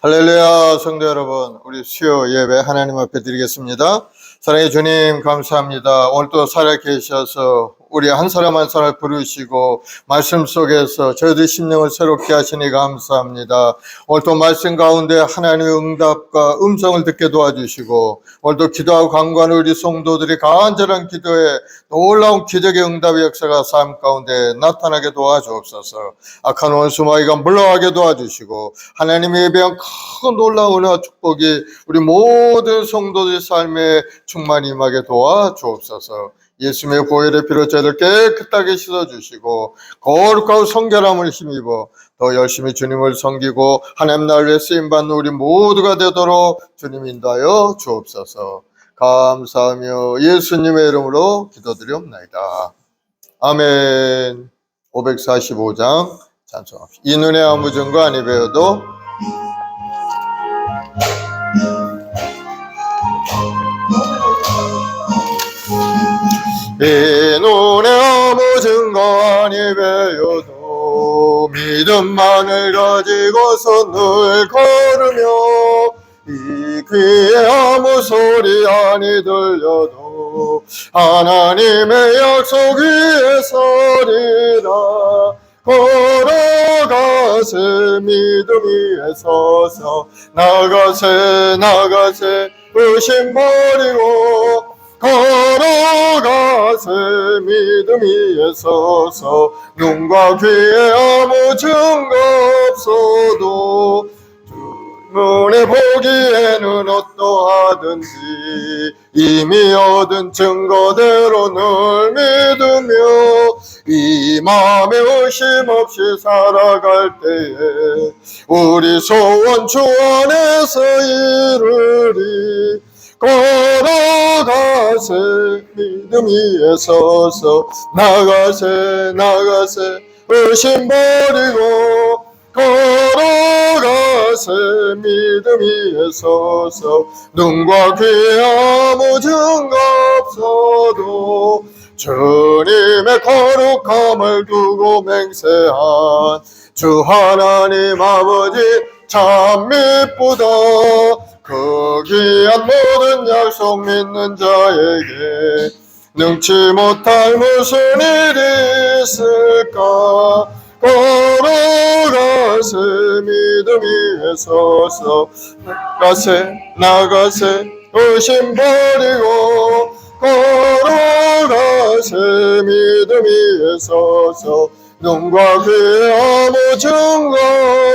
할렐루야. 성도 여러분, 우리 수요 예배 하나님 앞에 드리겠습니다. 사랑의 주님 감사합니다. 오늘 또 살아계셔서 우리 한 사람 한 사람 부르시고 말씀 속에서 저희들 심령을 새롭게 하시니 감사합니다. 오늘 또 말씀 가운데 하나님의 응답과 음성을 듣게 도와주시고, 오늘도 기도하고 간구하는 우리 성도들이 간절한 기도에 놀라운 기적의 응답의 역사가 삶 가운데 나타나게 도와주옵소서. 악한 원수 마귀가 물러가게 도와주시고, 하나님의 예배한 큰 놀라운 은혜와 축복이 우리 모든 성도들의 삶에 충만히 임하게 도와주옵소서. 예수님의 보혈의 피로 저희를 깨끗하게 씻어주시고 거룩하고 성결함을 힘입어 더 열심히 주님을 섬기고 하나님 나라를 쓰임받는 우리 모두가 되도록 주님 인도하여 주옵소서. 감사하며 예수님의 이름으로 기도드리옵나이다. 아멘. 545장 찬송합시다. 이 눈에 아무 증거 아니 배워도 이 눈에 아무 증거 아니 배워도 믿음만을 가지고서 늘 걸으며 이 귀에 아무 소리 아니 들려도 하나님의 약속 위에 서리라. 걸어가세 믿음 위에 서서 나가세 의심 버리고 걸어가세 믿음 위에 서서 눈과 귀에 아무 증거 없어도 눈에 보기에는 어떠하든지 이미 얻은 증거대로 늘 믿으며 이 마음에 의심 없이 살아갈 때에 우리 소원 주 안에서 이루리. 걸어가세 믿음 위에 서서 나가세 의심 버리고 걸어가세 믿음 위에 서서 눈과 귀에 아무 증거 없어도 주님의 거룩함을 두고 맹세한 주 하나님 아버지 참 미쁘다. 그 귀한 모든 약속 믿는 자에게 능치 못할 무슨 일이 있을까. 걸어가세 믿음 위에 서서 나가세 의심 버리고 걸어가세 믿음 위에 서서 눈과 귀에 아무 증거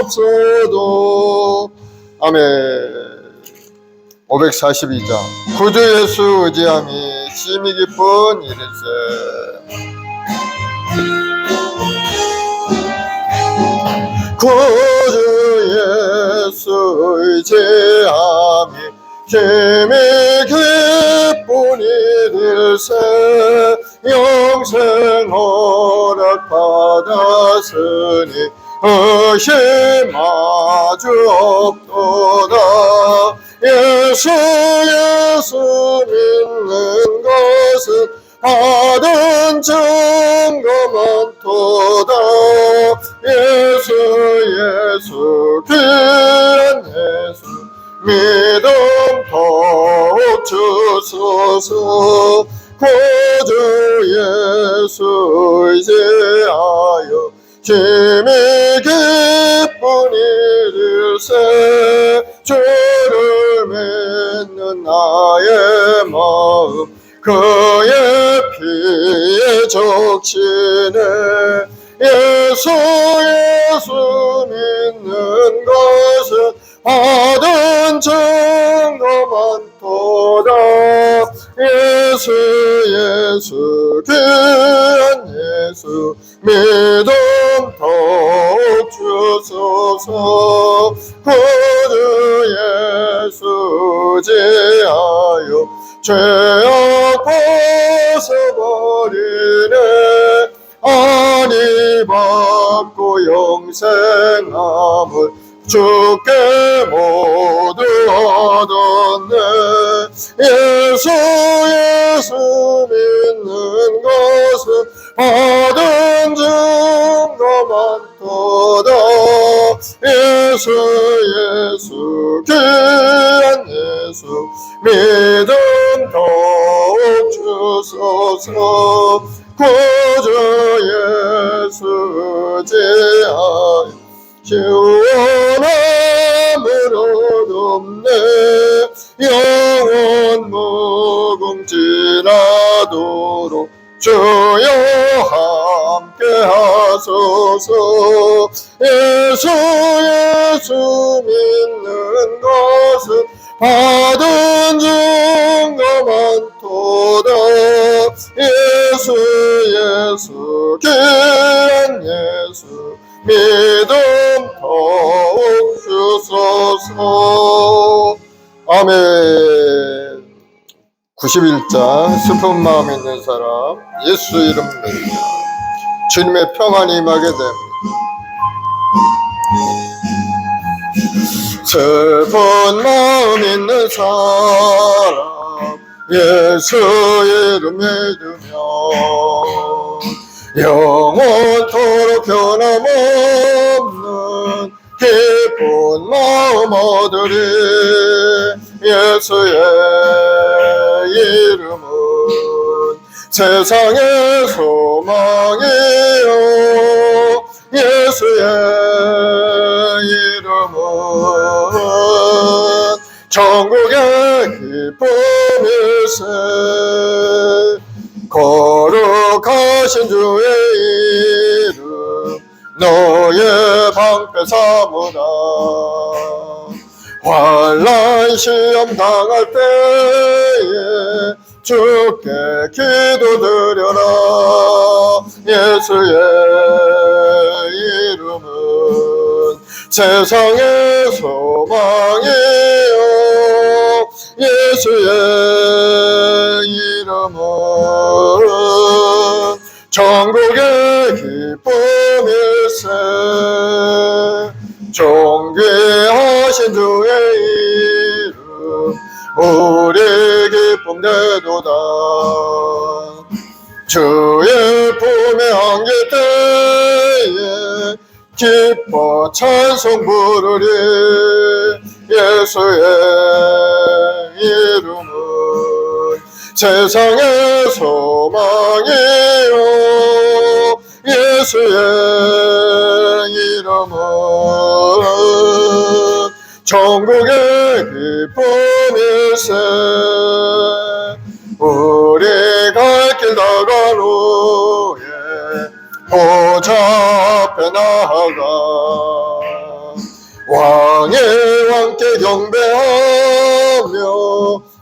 없어도. 아멘. 542장 구주 예수 의지함이 심히 기쁜 일일세. 구주 예수 의지함이 심히 기쁜 일일세. 영생 허락 받았으니 의심 아주 없도다. 예수 믿는 것은 받은 증거 많도다. 예수 귀한 예수 믿음 더욱 주소서. 구주 예수 의지하여 심히 기쁜 일일세. 주를 믿는 나의 마음 그의 피에 적시네. 예수 믿는 것은 받은 증거 많도다. 예수 귀한 예수 믿음 더욱 주소서. 구주 예수 지하여 죄악 벗어버리네. 아니 받고 영생함을 주께 모두 얻었네. 예수 믿는 것은 받은 증거 많도다. 예수 예수 귀한 예수 믿음 더욱 주소서. 구주 예수 제하여 시원함을 얻었네. 영원 무궁지라도록 주여 함께 하소서. 예수 예수 믿는 것은 받은 증거 많도다. 예수 예수 귀한 예수 믿음 더욱 주소서. 아멘. 91장 슬픈 마음 있는 사람 예수 이름 믿으며 주님의 평안이 임하게 됩니다. 슬픈 마음 있는 사람 예수 이름 믿으며 영원토록 변함없는 기쁜 마음 얻으리. 예수의 이름은 세상의 소망이요. 예수의 이름은 천국의 기쁨일세. 거룩하신 주의 이름 너의 방패 삼으라. 환난 시험 당할 때에 주께 기도드려라. 예수의 이름은 세상의 소망이요. 예수의 이름은 천국의 기쁨일세. 존귀하신 주의 이름 우리 기쁨 되도다. 주의 품에 안길 때에 기뻐 찬송 부르리. 예수의 이름은 세상의 소망이요. 예수의 이름은 천국의 기쁨일세. 우리 갈 길 나간 후에 보좌 앞에 나아가 왕의 왕께 경배하며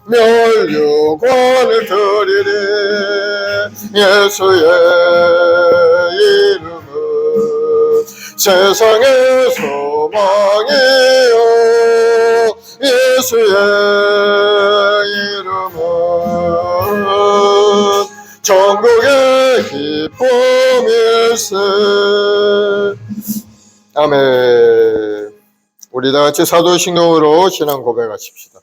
멸류관을 드리리. 예수의 이름은 세상의 소망이요. 예수의 이름은 천국의 기쁨일세. 아멘. 우리 다 같이 사도신경으로 신앙 고백하십시다.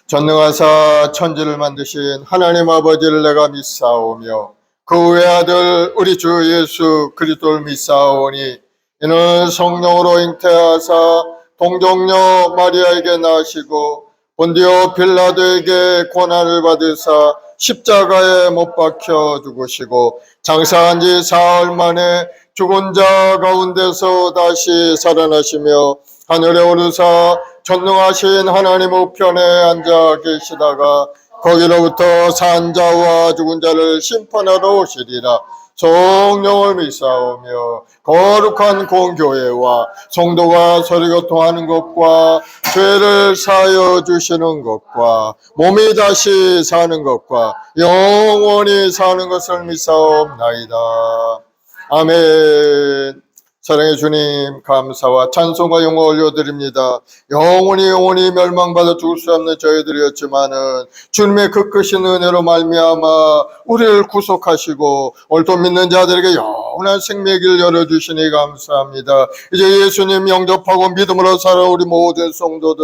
전능하사 천지를 만드신 하나님 아버지를 내가 믿사오며 그 외아들 우리 주 예수 그리스도를 믿사오니 이는 성령으로 잉태하사 동정녀 마리아에게 나시고 본디오 빌라도에게 고난을 받으사 십자가에 못 박혀 죽으시고 장사한 지 사흘 만에 죽은 자 가운데서 다시 살아나시며 하늘에 오르사 전능하신 하나님 우편에 앉아 계시다가 거기로부터 산 자와 죽은 자를 심판하러 오시리라. 성령을 믿사오며 거룩한 공교회와 성도가 서로 교통하는 것과 죄를 사하여 주시는 것과 몸이 다시 사는 것과 영원히 사는 것을 믿사옵나이다. 아멘. 사랑의 주님, 감사와 찬송과 영광 올려드립니다. 영원히 멸망받아 죽을 수 없는 저희들이었지만은 주님의 그 크신 은혜로 말미암아 우리를 구속하시고 오늘도 믿는 자들에게 영원한 생명의 길 열어주시니 감사합니다. 이제 예수님 영접하고 믿음으로 살아 우리 모든 성도들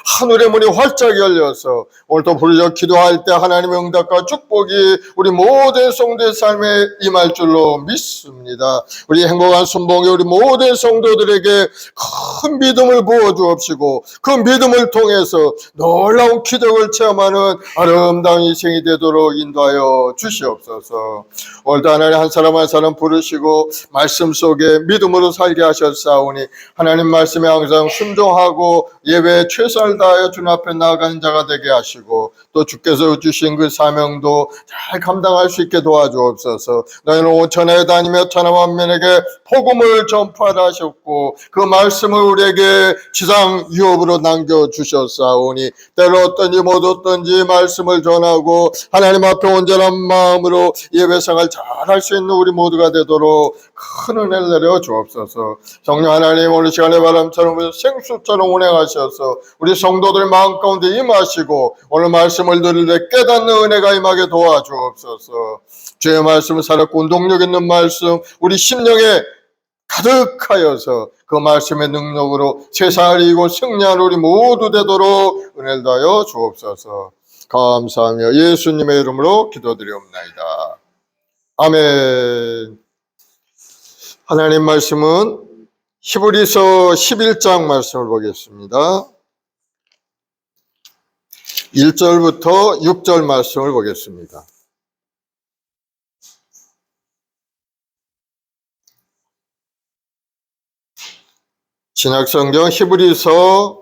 하늘의 문이 활짝 열려서 오늘도 부르짖어 기도할 때 하나님의 응답과 축복이 우리 모든 성도의 삶에 임할 줄로 믿습니다. 우리 행복한 순봉에 우리 모든 성도들에게 큰 믿음을 부어 주옵시고 그 믿음을 통해서 놀라운 기적을 체험하는 아름다운 인생이 되도록 인도하여 주시옵소서. 오늘도 하나님 한 사람 한 사람 부르시고 말씀 속에 믿음으로 살게 하셨사오니 하나님 말씀에 항상 순종하고 예배에 최선을 다하여 주님 앞에 나아가는 자가 되게 하시고 또 주께서 주신 그 사명도 잘 감당할 수 있게 도와주옵소서. 너희는 온 천하에 다니며 천하 만민에게 복음을 전파하라 하셨고 그 말씀을 우리에게 지상 유업으로 남겨주셨사오니 때로 어떤지 못 어떤지 말씀을 전하고 하나님 앞에 온전한 마음으로 예배생활 잘할 수 있는 우리 모두가 되도록 큰 은혜를 내려 주옵소서. 성령 하나님 오늘 시간에 바람처럼 생수처럼 운행하셔서 우리 성도들 마음 가운데 임하시고 오늘 말씀을 들을 때 깨닫는 은혜가 임하게 도와주옵소서. 주의 말씀을 살았고 운동력 있는 말씀 우리 심령에 가득하여서 그 말씀의 능력으로 세상을 이기고 승리하는 우리 모두 되도록 은혜를 다하여 주옵소서. 감사하며 예수님의 이름으로 기도드리옵나이다. 아멘. 하나님 말씀은 히브리서 11장 말씀을 보겠습니다. 1절부터 6절 말씀을 보겠습니다. 신약성경 히브리서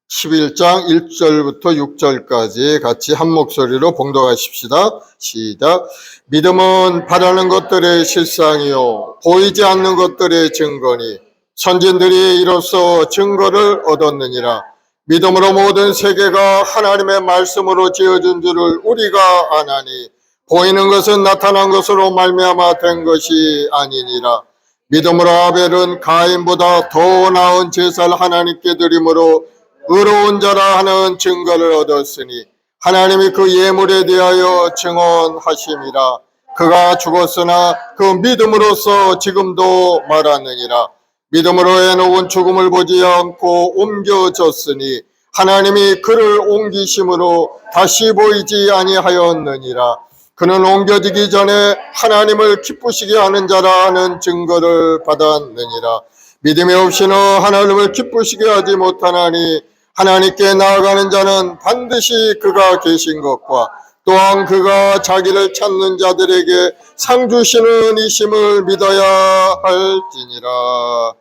11장 1절부터 6절까지 같이 한 목소리로 봉독하십시다. 시작. 믿음은 바라는 것들의 실상이요 보이지 않는 것들의 증거니 선진들이 이로써 증거를 얻었느니라. 믿음으로 모든 세계가 하나님의 말씀으로 지어진 줄을 우리가 아나니 보이는 것은 나타난 것으로 말미암아 된 것이 아니니라. 믿음으로 아벨은 가인보다 더 나은 제사를 하나님께 드림으로 의로운 자라 하는 증거를 얻었으니 하나님이 그 예물에 대하여 증언하심이라. 그가 죽었으나 그 믿음으로써 지금도 말하느니라. 믿음으로 에녹은 죽음을 보지 않고 옮겨졌으니 하나님이 그를 옮기심으로 다시 보이지 아니하였느니라. 그는 옮겨지기 전에 하나님을 기쁘시게 하는 자라는 증거를 받았느니라. 믿음이 없이는 하나님을 기쁘시게 하지 못하나니 하나님께 나아가는 자는 반드시 그가 계신 것과 또한 그가 자기를 찾는 자들에게 상 주시는 이심을 믿어야 할지니라.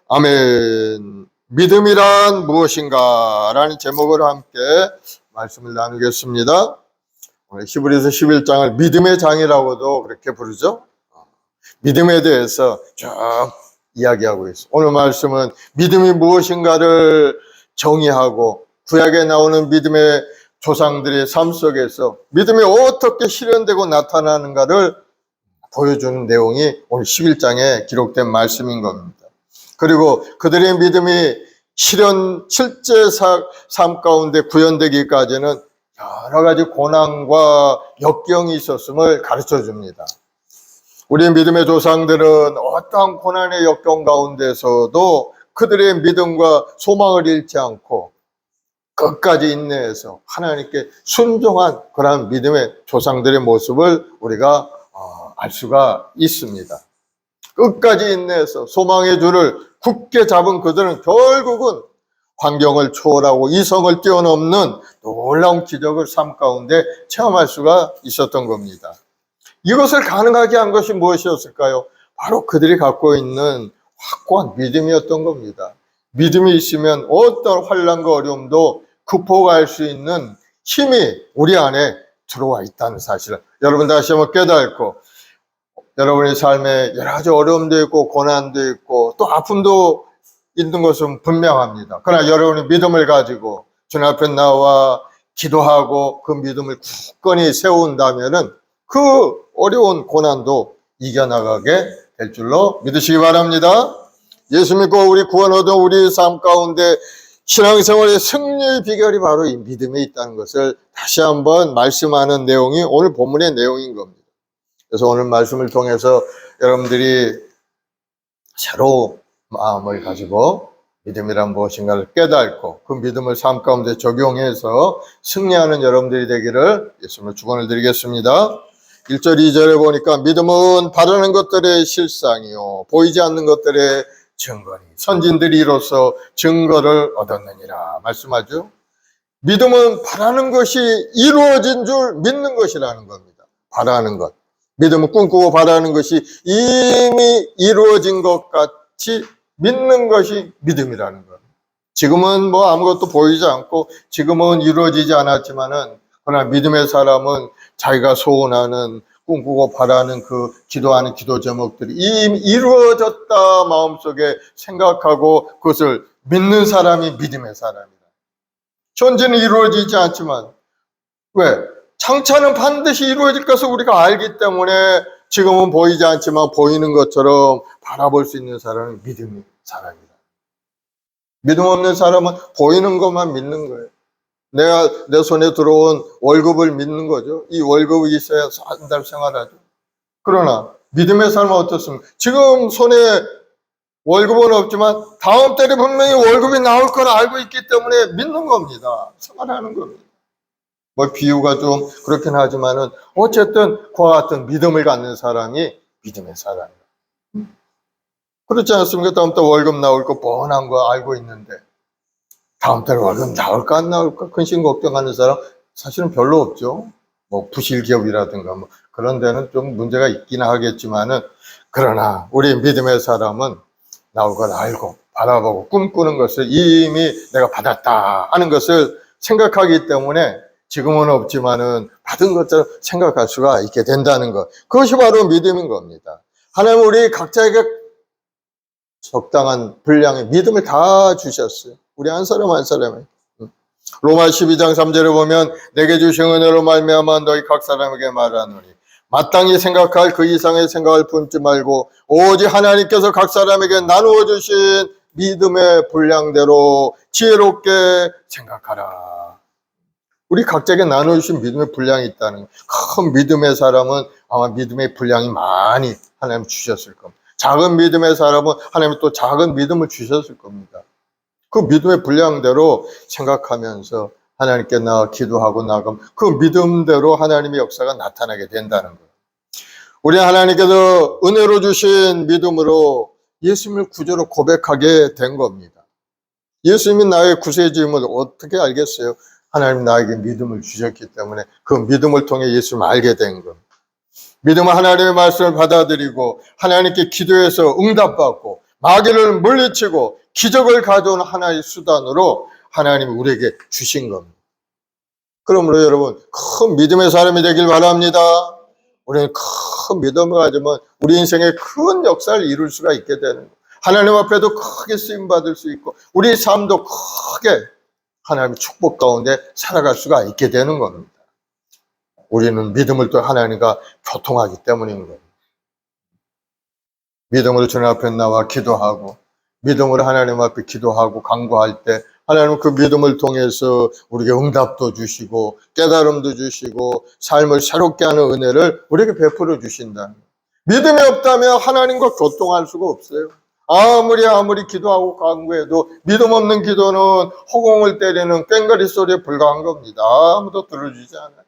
아멘. 믿음이란 무엇인가? 라는 제목으로 함께 말씀을 나누겠습니다. 오늘 히브리서 11장을 믿음의 장이라고도 그렇게 부르죠. 믿음에 대해서 쭉 이야기하고 있어요. 오늘 말씀은 믿음이 무엇인가를 정의하고 구약에 나오는 믿음의 조상들의 삶 속에서 믿음이 어떻게 실현되고 나타나는가를 보여주는 내용이 오늘 11장에 기록된 말씀인 겁니다. 그리고 그들의 믿음이 실제 삶 가운데 구현되기까지는 여러 가지 고난과 역경이 있었음을 가르쳐 줍니다. 우리 믿음의 조상들은 어떠한 고난의 역경 가운데서도 그들의 믿음과 소망을 잃지 않고 끝까지 인내해서 하나님께 순종한 그런 믿음의 조상들의 모습을 우리가 알 수가 있습니다. 끝까지 인내해서 소망의 줄을 굳게 잡은 그들은 결국은 환경을 초월하고 이성을 뛰어넘는 놀라운 기적을 삶 가운데 체험할 수가 있었던 겁니다. 이것을 가능하게 한 것이 무엇이었을까요? 바로 그들이 갖고 있는 확고한 믿음이었던 겁니다. 믿음이 있으면 어떤 환난과 어려움도 극복할 수 있는 힘이 우리 안에 들어와 있다는 사실을 여러분 다시 한번 깨닫고 여러분의 삶에 여러 가지 어려움도 있고 고난도 있고 또 아픔도 있는 것은 분명합니다. 그러나 여러분이 믿음을 가지고 주님 앞에 나와 기도하고 그 믿음을 굳건히 세운다면은 그 어려운 고난도 이겨나가게 될 줄로 믿으시기 바랍니다. 예수 믿고 우리 구원 얻은 우리 삶 가운데 신앙생활의 승리의 비결이 바로 이 믿음에 있다는 것을 다시 한번 말씀하는 내용이 오늘 본문의 내용인 겁니다. 그래서 오늘 말씀을 통해서 여러분들이 새로운 마음을 가지고 믿음이란 무엇인가를 깨닫고 그 믿음을 삶 가운데 적용해서 승리하는 여러분들이 되기를 예수님을 축원을 드리겠습니다. 1절, 2절에 보니까 믿음은 바라는 것들의 실상이요 보이지 않는 것들의 증거니 선진들이 이로써 증거를 얻었느니라 말씀하죠. 믿음은 바라는 것이 이루어진 줄 믿는 것이라는 겁니다. 바라는 것. 믿음은 꿈꾸고 바라는 것이 이미 이루어진 것 같이 믿는 것이 믿음이라는 것. 지금은 뭐 아무것도 보이지 않고 지금은 이루어지지 않았지만은 그러나 믿음의 사람은 자기가 소원하는 꿈꾸고 바라는 그 기도하는 기도 제목들이 이미 이루어졌다 마음속에 생각하고 그것을 믿는 사람이 믿음의 사람이다. 현재는 이루어지지 않지만 왜? 장차는 반드시 이루어질 것을 우리가 알기 때문에 지금은 보이지 않지만 보이는 것처럼 바라볼 수 있는 사람은 믿음의 사람이다. 믿음 없는 사람은 보이는 것만 믿는 거예요. 내 손에 들어온 월급을 믿는 거죠. 이 월급이 있어야 한 달 생활하죠. 그러나 믿음의 삶은 어떻습니까? 지금 손에 월급은 없지만 다음 달에 분명히 월급이 나올 걸 알고 있기 때문에 믿는 겁니다. 생활하는 겁니다. 뭐 비유가 좀 그렇긴 하지만은 어쨌든 그와 같은 믿음을 갖는 사람이 믿음의 사람이다. 그렇지 않습니까? 다음 달 월급 나올 거 뻔한 거 알고 있는데 다음 달에 월급 나올까 안 나올까 근심 걱정하는 사람 사실은 별로 없죠. 뭐 부실 기업이라든가 뭐 그런 데는 좀 문제가 있긴 하겠지만은 그러나 우리 믿음의 사람은 나올 걸 알고 바라보고 꿈꾸는 것을 이미 내가 받았다 하는 것을 생각하기 때문에 지금은 없지만은 받은 것처럼 생각할 수가 있게 된다는 것. 그것이 바로 믿음인 겁니다. 하나님 우리 각자에게 적당한 분량의 믿음을 다 주셨어요. 우리 한 사람 한 사람에. 로마 12장 3절에 보면 내게 주신 은혜로 말미암아 너희 각 사람에게 말하노니 마땅히 생각할 그 이상의 생각을 품지 말고 오직 하나님께서 각 사람에게 나누어 주신 믿음의 분량대로 지혜롭게 생각하라. 우리 각자에게 나눠주신 믿음의 분량이 있다는 큰 믿음의 사람은 아마 믿음의 분량이 많이 하나님 주셨을 겁니다. 작은 믿음의 사람은 하나님이 또 작은 믿음을 주셨을 겁니다. 그 믿음의 분량대로 생각하면서 하나님께 기도하고 나가면 그 믿음대로 하나님의 역사가 나타나게 된다는 거예요. 우리 하나님께서 은혜로 주신 믿음으로 예수님을 구주로 고백하게 된 겁니다. 예수님이 나의 구세주임을 어떻게 알겠어요? 하나님 나에게 믿음을 주셨기 때문에 그 믿음을 통해 예수님을 알게 된 겁니다. 믿음은 하나님의 말씀을 받아들이고 하나님께 기도해서 응답받고 마귀를 물리치고 기적을 가져오는 하나의 수단으로 하나님이 우리에게 주신 겁니다. 그러므로 여러분 큰 믿음의 사람이 되길 바랍니다. 우리는 큰 믿음을 가지면 우리 인생에 큰 역사를 이룰 수가 있게 되는 거예요. 하나님 앞에도 크게 쓰임받을 수 있고 우리 삶도 크게 하나님의 축복 가운데 살아갈 수가 있게 되는 겁니다. 우리는 믿음을 또 하나님과 교통하기 때문인 거예요. 믿음으로 주님 앞에 나와 기도하고 믿음으로 하나님 앞에 기도하고 간구할 때 하나님은 그 믿음을 통해서 우리에게 응답도 주시고 깨달음도 주시고 삶을 새롭게 하는 은혜를 우리에게 베풀어 주신다는 거예요. 믿음이 없다면 하나님과 교통할 수가 없어요. 아무리 기도하고 간구해도 믿음 없는 기도는 허공을 때리는 꽹과리 소리에 불과한 겁니다. 아무도 들어주지 않아요.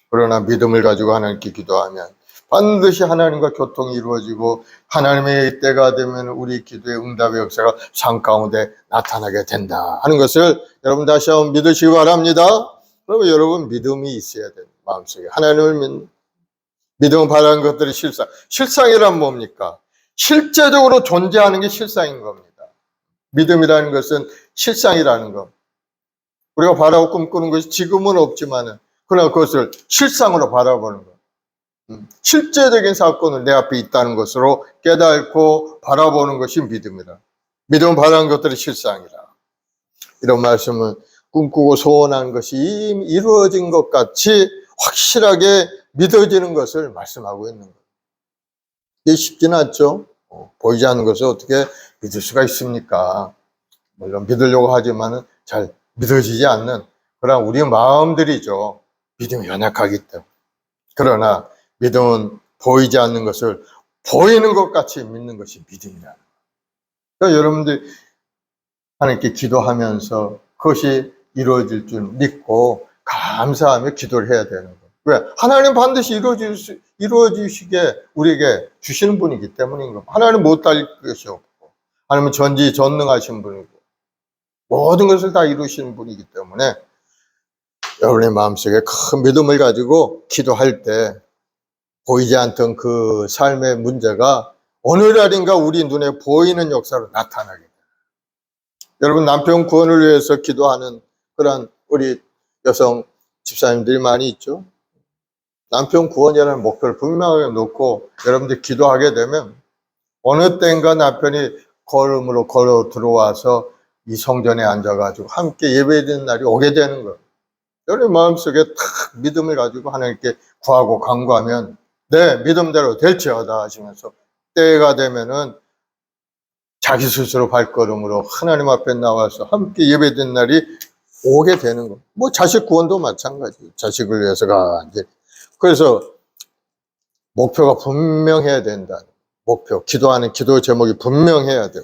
그러나 믿음을 가지고 하나님께 기도하면 반드시 하나님과 교통이 이루어지고 하나님의 때가 되면 우리 기도의 응답의 역사가 삶 가운데 나타나게 된다 하는 것을 여러분 다시 한번 믿으시기 바랍니다. 그러면 여러분 믿음이 있어야 돼요. 마음속에 하나님을 믿는 믿음은 바라는 것들이 실상. 실상이란 뭡니까? 실제적으로 존재하는 게 실상인 겁니다. 믿음이라는 것은 실상이라는 것. 우리가 바라고 꿈꾸는 것이 지금은 없지만은 그러나 그것을 실상으로 바라보는 것. 실제적인 사건은 내 앞에 있다는 것으로 깨닫고 바라보는 것이 믿음이라. 믿음은 바라는 것들이 실상이라. 이런 말씀은 꿈꾸고 소원한 것이 이미 이루어진 것 같이 확실하게 믿어지는 것을 말씀하고 있는 거예요. 이게 쉽지는 않죠. 보이지 않는 것을 어떻게 믿을 수가 있습니까? 물론 믿으려고 하지만은 잘 믿어지지 않는 그런 우리 마음들이죠. 믿음이 연약하기 때문에. 그러나 믿음은 보이지 않는 것을 보이는 것 같이 믿는 것이 믿음이다. 그러니까 여러분들 하나님께 기도하면서 그것이 이루어질 줄 믿고 감사하며 기도를 해야 되는 거예요. 왜? 하나님 반드시 이루어지시게 우리에게 주시는 분이기 때문인 겁니다. 하나님 못할 것이 없고, 하나님은 전지전능하신 분이고, 모든 것을 다 이루시는 분이기 때문에 여러분의 마음속에 큰 믿음을 가지고 기도할 때 보이지 않던 그 삶의 문제가 어느 날인가 우리 눈에 보이는 역사로 나타나게 돼요. 여러분, 남편 구원을 위해서 기도하는 그런 우리 여성 집사님들이 많이 있죠. 남편 구원이라는 목표를 분명하게 놓고 여러분들 기도하게 되면 어느 때인가 남편이 걸음으로 걸어 들어와서 이 성전에 앉아가지고 함께 예배드리는 날이 오게 되는 거예요. 여러분 마음속에 탁 믿음을 가지고 하나님께 구하고 간구하면 내 믿음대로 될지어다 하시면서 때가 되면은 자기 스스로 발걸음으로 하나님 앞에 나와서 함께 예배드리는 날이 오게 되는 거예요. 뭐 자식 구원도 마찬가지예요. 자식을 위해서가 이제 그래서 목표가 분명해야 된다. 목표, 기도하는 기도 제목이 분명해야 돼요.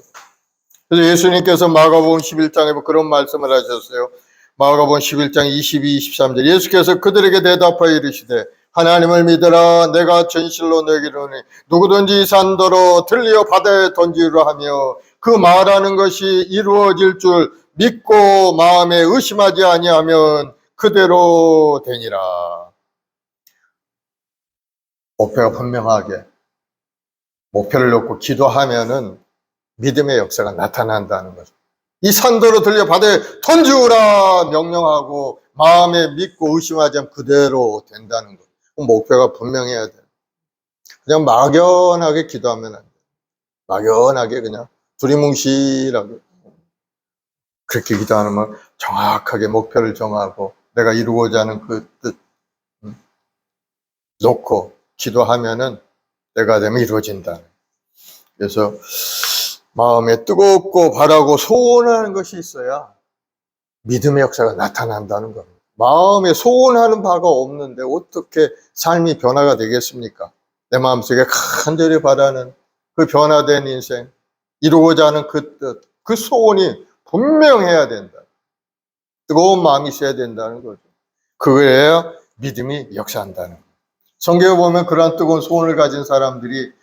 그래서 예수님께서 마가복음 11장에 그런 말씀을 하셨어요. 마가복음 11장 22, 23절 예수께서 그들에게 대답하여 이르시되 하나님을 믿으라 내가 진실로 너에게 이르노니 누구든지 산더러 들리어 바다에 던지라 하며 그 말하는 것이 이루어질 줄 믿고 마음에 의심하지 아니하면 그대로 되니라. 목표가 분명하게 목표를 놓고 기도하면은 믿음의 역사가 나타난다는 거죠. 이 산더러 들려 바다에 던지우라 명령하고 마음에 믿고 의심하지 않으면 그대로 된다는 거죠. 목표가 분명해야 돼요. 그냥 막연하게 기도하면 안 돼요. 막연하게 그냥 두리뭉실하게 그렇게 기도하면 정확하게 목표를 정하고 내가 이루고자 하는 그 뜻 놓고 기도하면은 때가 되면 이루어진다. 그래서 마음에 뜨겁고 바라고 소원하는 것이 있어야 믿음의 역사가 나타난다는 겁니다. 마음에 소원하는 바가 없는데 어떻게 삶이 변화가 되겠습니까? 내 마음속에 간절히 바라는 그 변화된 인생, 이루고자 하는 그 뜻, 그 소원이 분명해야 된다. 뜨거운 마음이 있어야 된다는 거죠. 그거야 믿음이 역사한다는 거예요. 성경에 보면 그러한 뜨거운 소원을 가진 사람들이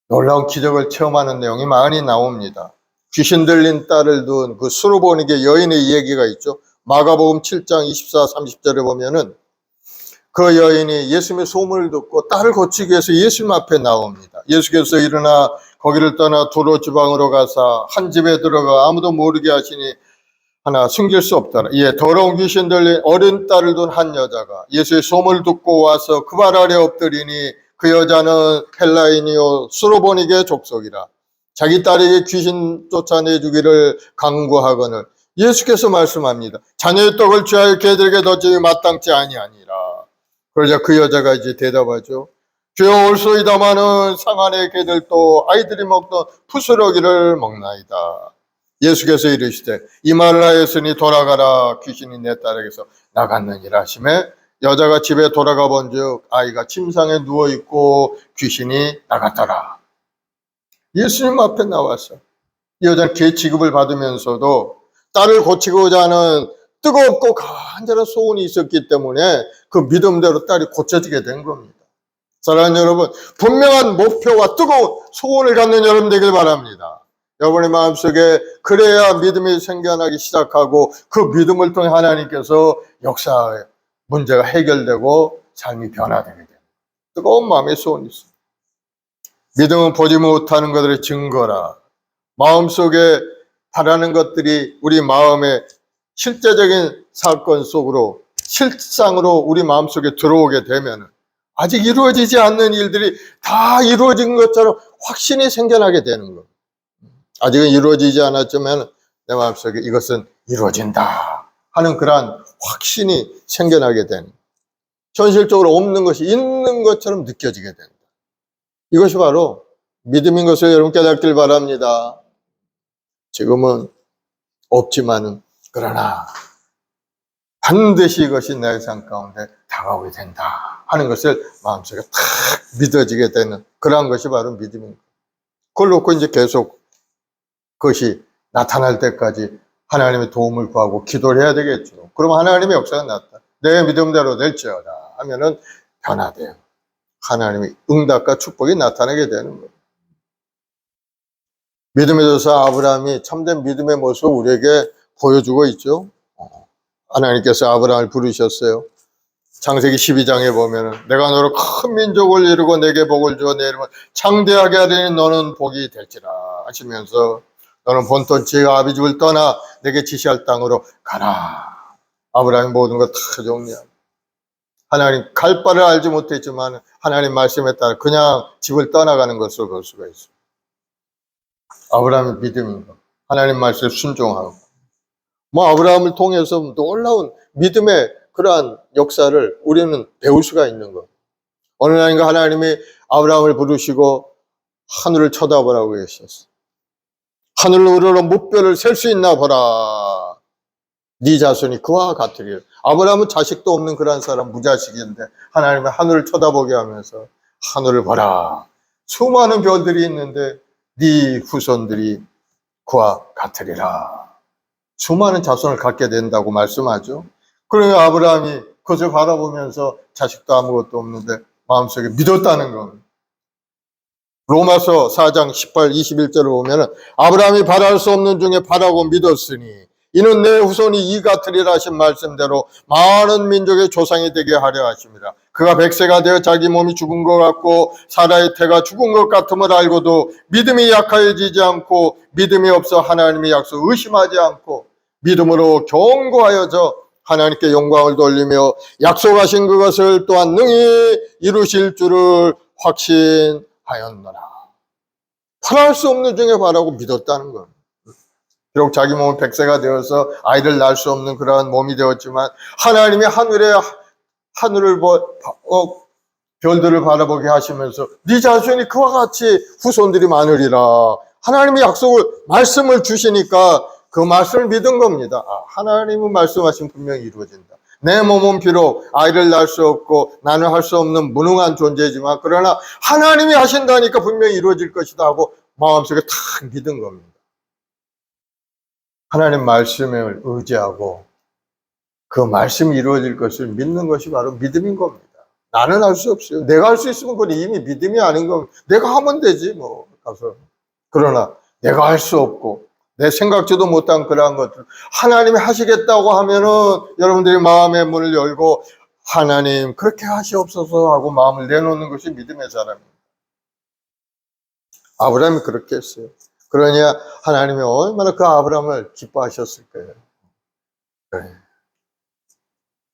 놀라운 기적을 체험하는 내용이 많이 나옵니다. 귀신 들린 딸을 둔 그 수르보니게 여인의 이야기가 있죠. 마가복음 7장 24, 30절에 보면은 그 여인이 예수님의 소문을 듣고 딸을 고치기 위해서 예수님 앞에 나옵니다. 예수께서 일어나 거기를 떠나 두로 지방으로 가사 한 집에 들어가 아무도 모르게 하시니 하나 숨길 수 없더라. 이에 더러운 귀신 들린 어린 딸을 둔 한 여자가 예수의 소문을 듣고 와서 그 발 아래 엎드리니 그 여자는 헬라인이요 수르보니게 족속이라. 자기 딸에게 귀신 쫓아내주기를 강구하거늘 예수께서 말씀합니다. 자녀의 떡을 취하여 개들에게 던지기 마땅치 아니하니라. 그러자 그 여자가 이제 대답하죠. 주여 올소이다마는 상 안의 개들도 아이들이 먹던 푸스러기를 먹나이다. 예수께서 이르시되 이 말을 하였으니 돌아가라 귀신이 내 딸에게서 나갔느니라 하시매 여자가 집에 돌아가 본즉 아이가 침상에 누워있고 귀신이 나갔더라. 예수님 앞에 나와서 이 여자는 개 취급을 받으면서도 딸을 고치고자 하는 뜨겁고 간절한 소원이 있었기 때문에 그 믿음대로 딸이 고쳐지게 된 겁니다. 사랑하는 여러분, 분명한 목표와 뜨거운 소원을 갖는 여러분 되길 바랍니다. 여러분의 마음속에 그래야 믿음이 생겨나기 시작하고 그 믿음을 통해 하나님께서 역사의 문제가 해결되고 삶이 변화되게 됩니다. 뜨거운 마음의 소원이 있습니다. 믿음은 보지 못하는 것들의 증거라. 마음속에 바라는 것들이 우리 마음의 실제적인 사건 속으로 실상으로 우리 마음속에 들어오게 되면 아직 이루어지지 않는 일들이 다 이루어진 것처럼 확신이 생겨나게 되는 겁니다. 아직은 이루어지지 않았지만 내 마음속에 이것은 이루어진다 하는 그러한 확신이 생겨나게 되는, 현실적으로 없는 것이 있는 것처럼 느껴지게 된다. 이것이 바로 믿음인 것을 여러분 깨닫길 바랍니다. 지금은 없지만은 그러나 반드시 이것이 내 삶 가운데 다가오게 된다 하는 것을 마음속에 탁 믿어지게 되는 그러한 것이 바로 믿음입니다. 그걸 놓고 이제 계속 그것이 나타날 때까지 하나님의 도움을 구하고 기도를 해야 되겠죠. 그럼 하나님의 역사가 나타나. 내 믿음대로 될지어다 하면은 변화돼요. 하나님의 응답과 축복이 나타나게 되는 거예요. 믿음에 있어서 아브라함이 참된 믿음의 모습을 우리에게 보여주고 있죠. 하나님께서 아브라함을 부르셨어요. 창세기 12장에 보면은 내가 너로 큰 민족을 이루고 내게 복을 주어 내 이름을 창대하게 하리니 너는 복이 될지라 하시면서 너는 본토 지혜가 아비 집을 떠나 내게 지시할 땅으로 가라. 아브라함이 모든 것 다 정리합니다. 하나님 갈 바를 알지 못했지만 하나님 말씀에 따라 그냥 집을 떠나가는 것을 볼 수가 있습니다. 아브라함의 믿음인 것, 하나님 말씀에 순종하고 아브라함을 통해서 놀라운 믿음의 그러한 역사를 우리는 배울 수가 있는 것. 어느 날인가 하나님이 아브라함을 부르시고 하늘을 쳐다보라고 하셨어요. 하늘로 우러러 무뼈를 셀 수 있나 보라. 네 자손이 그와 같으리라. 아브라함은 자식도 없는 그런 사람, 무자식인데 하나님은 하늘을 쳐다보게 하면서 하늘을 봐라. 수많은 별들이 있는데 네 후손들이 그와 같으리라. 수많은 자손을 갖게 된다고 말씀하죠. 그러면 아브라함이 그것을 바라보면서 자식도 아무것도 없는데 마음속에 믿었다는 겁니다. 로마서 4장 18, 21절을 보면 아브라함이 바랄 수 없는 중에 바라고 믿었으니 이는 내 후손이 이 같으리라 하신 말씀대로 많은 민족의 조상이 되게 하려 하십니다. 그가 100세가 되어 자기 몸이 죽은 것 같고 사라의 태가 죽은 것 같음을 알고도 믿음이 약하여지지 않고 믿음이 없어 하나님의 약속 의심하지 않고 믿음으로 견고하여져 하나님께 영광을 돌리며 약속하신 그것을 또한 능히 이루실 줄을 확신하였노라. 바랄 수 없는 중에 바라고 믿었다는 겁니다. 비록 자기 몸은 100세가 되어서 아이를 낳을 수 없는 그러한 몸이 되었지만 하나님이 하늘을 별들을 바라보게 하시면서 네 자손이 그와 같이 후손들이 많으리라. 하나님이 말씀을 주시니까 그 말씀을 믿은 겁니다. 하나님은 말씀하신 분명히 이루어진다. 내 몸은 비록 아이를 낳을 수 없고 나는 할 수 없는 무능한 존재지만 그러나 하나님이 하신다니까 분명히 이루어질 것이다 하고 마음속에 탁 믿은 겁니다. 하나님 말씀을 의지하고 그 말씀이 이루어질 것을 믿는 것이 바로 믿음인 겁니다. 나는 할 수 없어요. 내가 할 수 있으면 그건 이미 믿음이 아닌 겁니다. 내가 하면 되지 가서. 그러나 내가 할 수 없고 내 생각지도 못한 그러한 것들 하나님이 하시겠다고 하면은 여러분들이 마음의 문을 열고 하나님 그렇게 하시옵소서 하고 마음을 내놓는 것이 믿음의 사람입니다. 아브라함이 그렇게 했어요. 그러니 하나님이 얼마나 그 아브라함을 기뻐하셨을 거예요. 그래.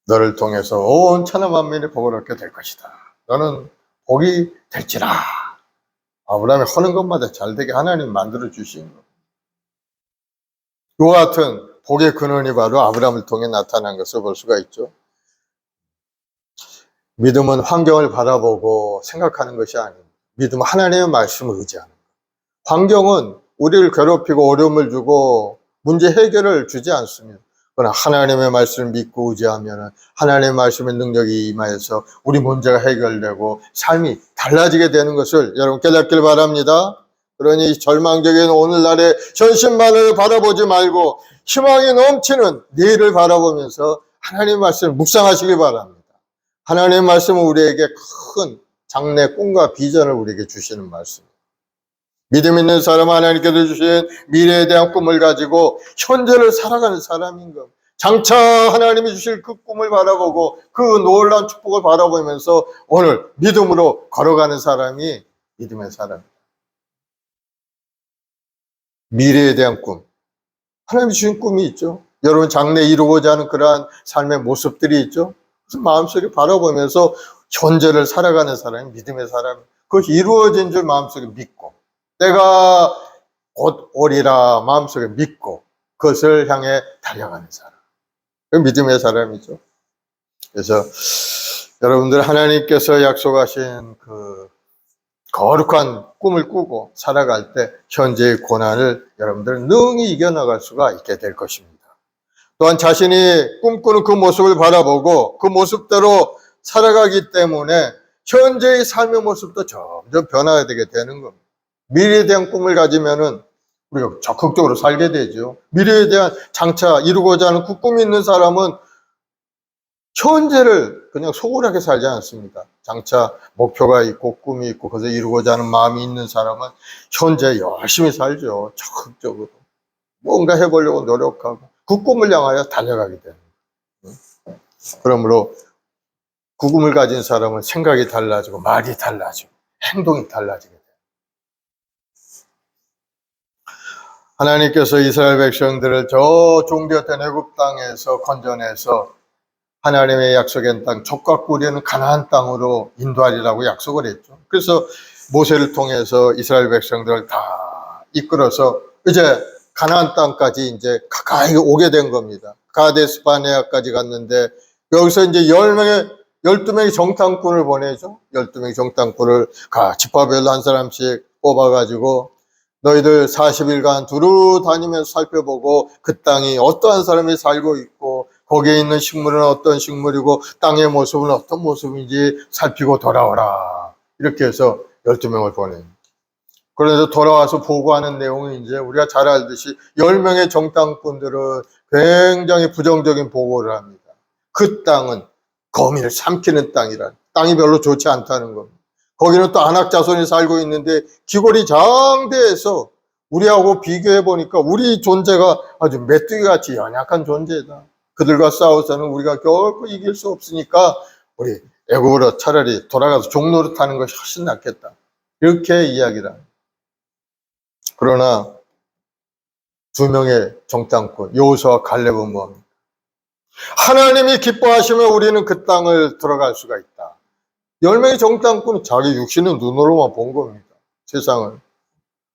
너를 통해서 온 천하 만민이 복을 얻게 될 것이다. 너는 복이 될지라. 아브라함이 하는 것마다 잘 되게 하나님 만들어 주신 것. 이와 같은 복의 근원이 바로 아브라함을 통해 나타난 것을 볼 수가 있죠. 믿음은 환경을 바라보고 생각하는 것이 아닙니다. 믿음은 하나님의 말씀을 의지하는 것. 환경은 우리를 괴롭히고 어려움을 주고 문제 해결을 주지 않습니다. 그러나 하나님의 말씀을 믿고 의지하면 하나님의 말씀의 능력이 임하여서 우리 문제가 해결되고 삶이 달라지게 되는 것을 여러분 깨닫길 바랍니다. 그러니 절망적인 오늘날의 현실만을 바라보지 말고 희망이 넘치는 내일을 바라보면서 하나님의 말씀을 묵상하시길 바랍니다. 하나님의 말씀은 우리에게 큰 장래 꿈과 비전을 우리에게 주시는 말씀입니다. 믿음 있는 사람은 하나님께서 주신 미래에 대한 꿈을 가지고 현재를 살아가는 사람인 겁니다. 장차 하나님이 주실 그 꿈을 바라보고 그 놀라운 축복을 바라보면서 오늘 믿음으로 걸어가는 사람이 믿음의 사람입니다. 미래에 대한 꿈. 하나님이 주신 꿈이 있죠. 여러분 장래에 이루고자 하는 그러한 삶의 모습들이 있죠. 그래서 마음속에 바라보면서 현재를 살아가는 사람이 믿음의 사람입니다. 그것이 이루어진 줄 마음속에 믿고 때가 곧 오리라 마음속에 믿고 그것을 향해 달려가는 사람. 그 믿음의 사람이죠. 그래서 여러분들 하나님께서 약속하신 그 거룩한 꿈을 꾸고 살아갈 때 현재의 고난을 여러분들은 능히 이겨나갈 수가 있게 될 것입니다. 또한 자신이 꿈꾸는 그 모습을 바라보고 그 모습대로 살아가기 때문에 현재의 삶의 모습도 점점 변화되게 되는 겁니다. 미래에 대한 꿈을 가지면은 우리가 적극적으로 살게 되죠. 미래에 대한 장차 이루고자 하는 그 꿈이 있는 사람은 현재를 그냥 소홀하게 살지 않습니다. 장차 목표가 있고 꿈이 있고 그것을 이루고자 하는 마음이 있는 사람은 현재 열심히 살죠. 적극적으로 뭔가 해보려고 노력하고 그 꿈을 향하여 달려가게 됩니다. 그러므로 그 꿈을 가진 사람은 생각이 달라지고 말이 달라지고 행동이 달라지게 돼요. 하나님께서 이스라엘 백성들을 저 종되었던 애굽 땅에서 건져내서 하나님의 약속한 땅, 족과 꿀이는 가나안 땅으로 인도하리라고 약속을 했죠. 그래서 모세를 통해서 이스라엘 백성들을 다 이끌어서 이제 가나안 땅까지 이제 가까이 오게 된 겁니다. 가데스 바네아까지 갔는데 여기서 이제 12명의 정탐꾼을 보내죠. 12명의 정탐꾼을 지파별로 한 사람씩 뽑아가지고 너희들 40일간 두루 다니면서 살펴보고 그 땅이 어떠한 사람이 살고 있고 거기에 있는 식물은 어떤 식물이고 땅의 모습은 어떤 모습인지 살피고 돌아오라. 이렇게 해서 12명을 보내요. 그래서 돌아와서 보고하는 내용은 이제 우리가 잘 알듯이 10명의 정탐꾼들은 굉장히 부정적인 보고를 합니다. 그 땅은 거민을 삼키는 땅이라, 땅이 별로 좋지 않다는 겁니다. 거기는 또 안악 자손이 살고 있는데 기골이 장대해서 우리하고 비교해 보니까 우리 존재가 아주 메뚜기같이 연약한 존재다. 그들과 싸워서는 우리가 결코 이길 수 없으니까 우리 애굽으로 차라리 돌아가서 종노릇 하는 것이 훨씬 낫겠다. 이렇게 이야기를 합니다. 그러나 2명의 정탐꾼 여호수아와 갈렙은 뭡니까? 하나님이 기뻐하시면 우리는 그 땅을 들어갈 수가 있다. 10명의 정탐꾼은 자기 육신의 눈으로만 본 겁니다. 세상을.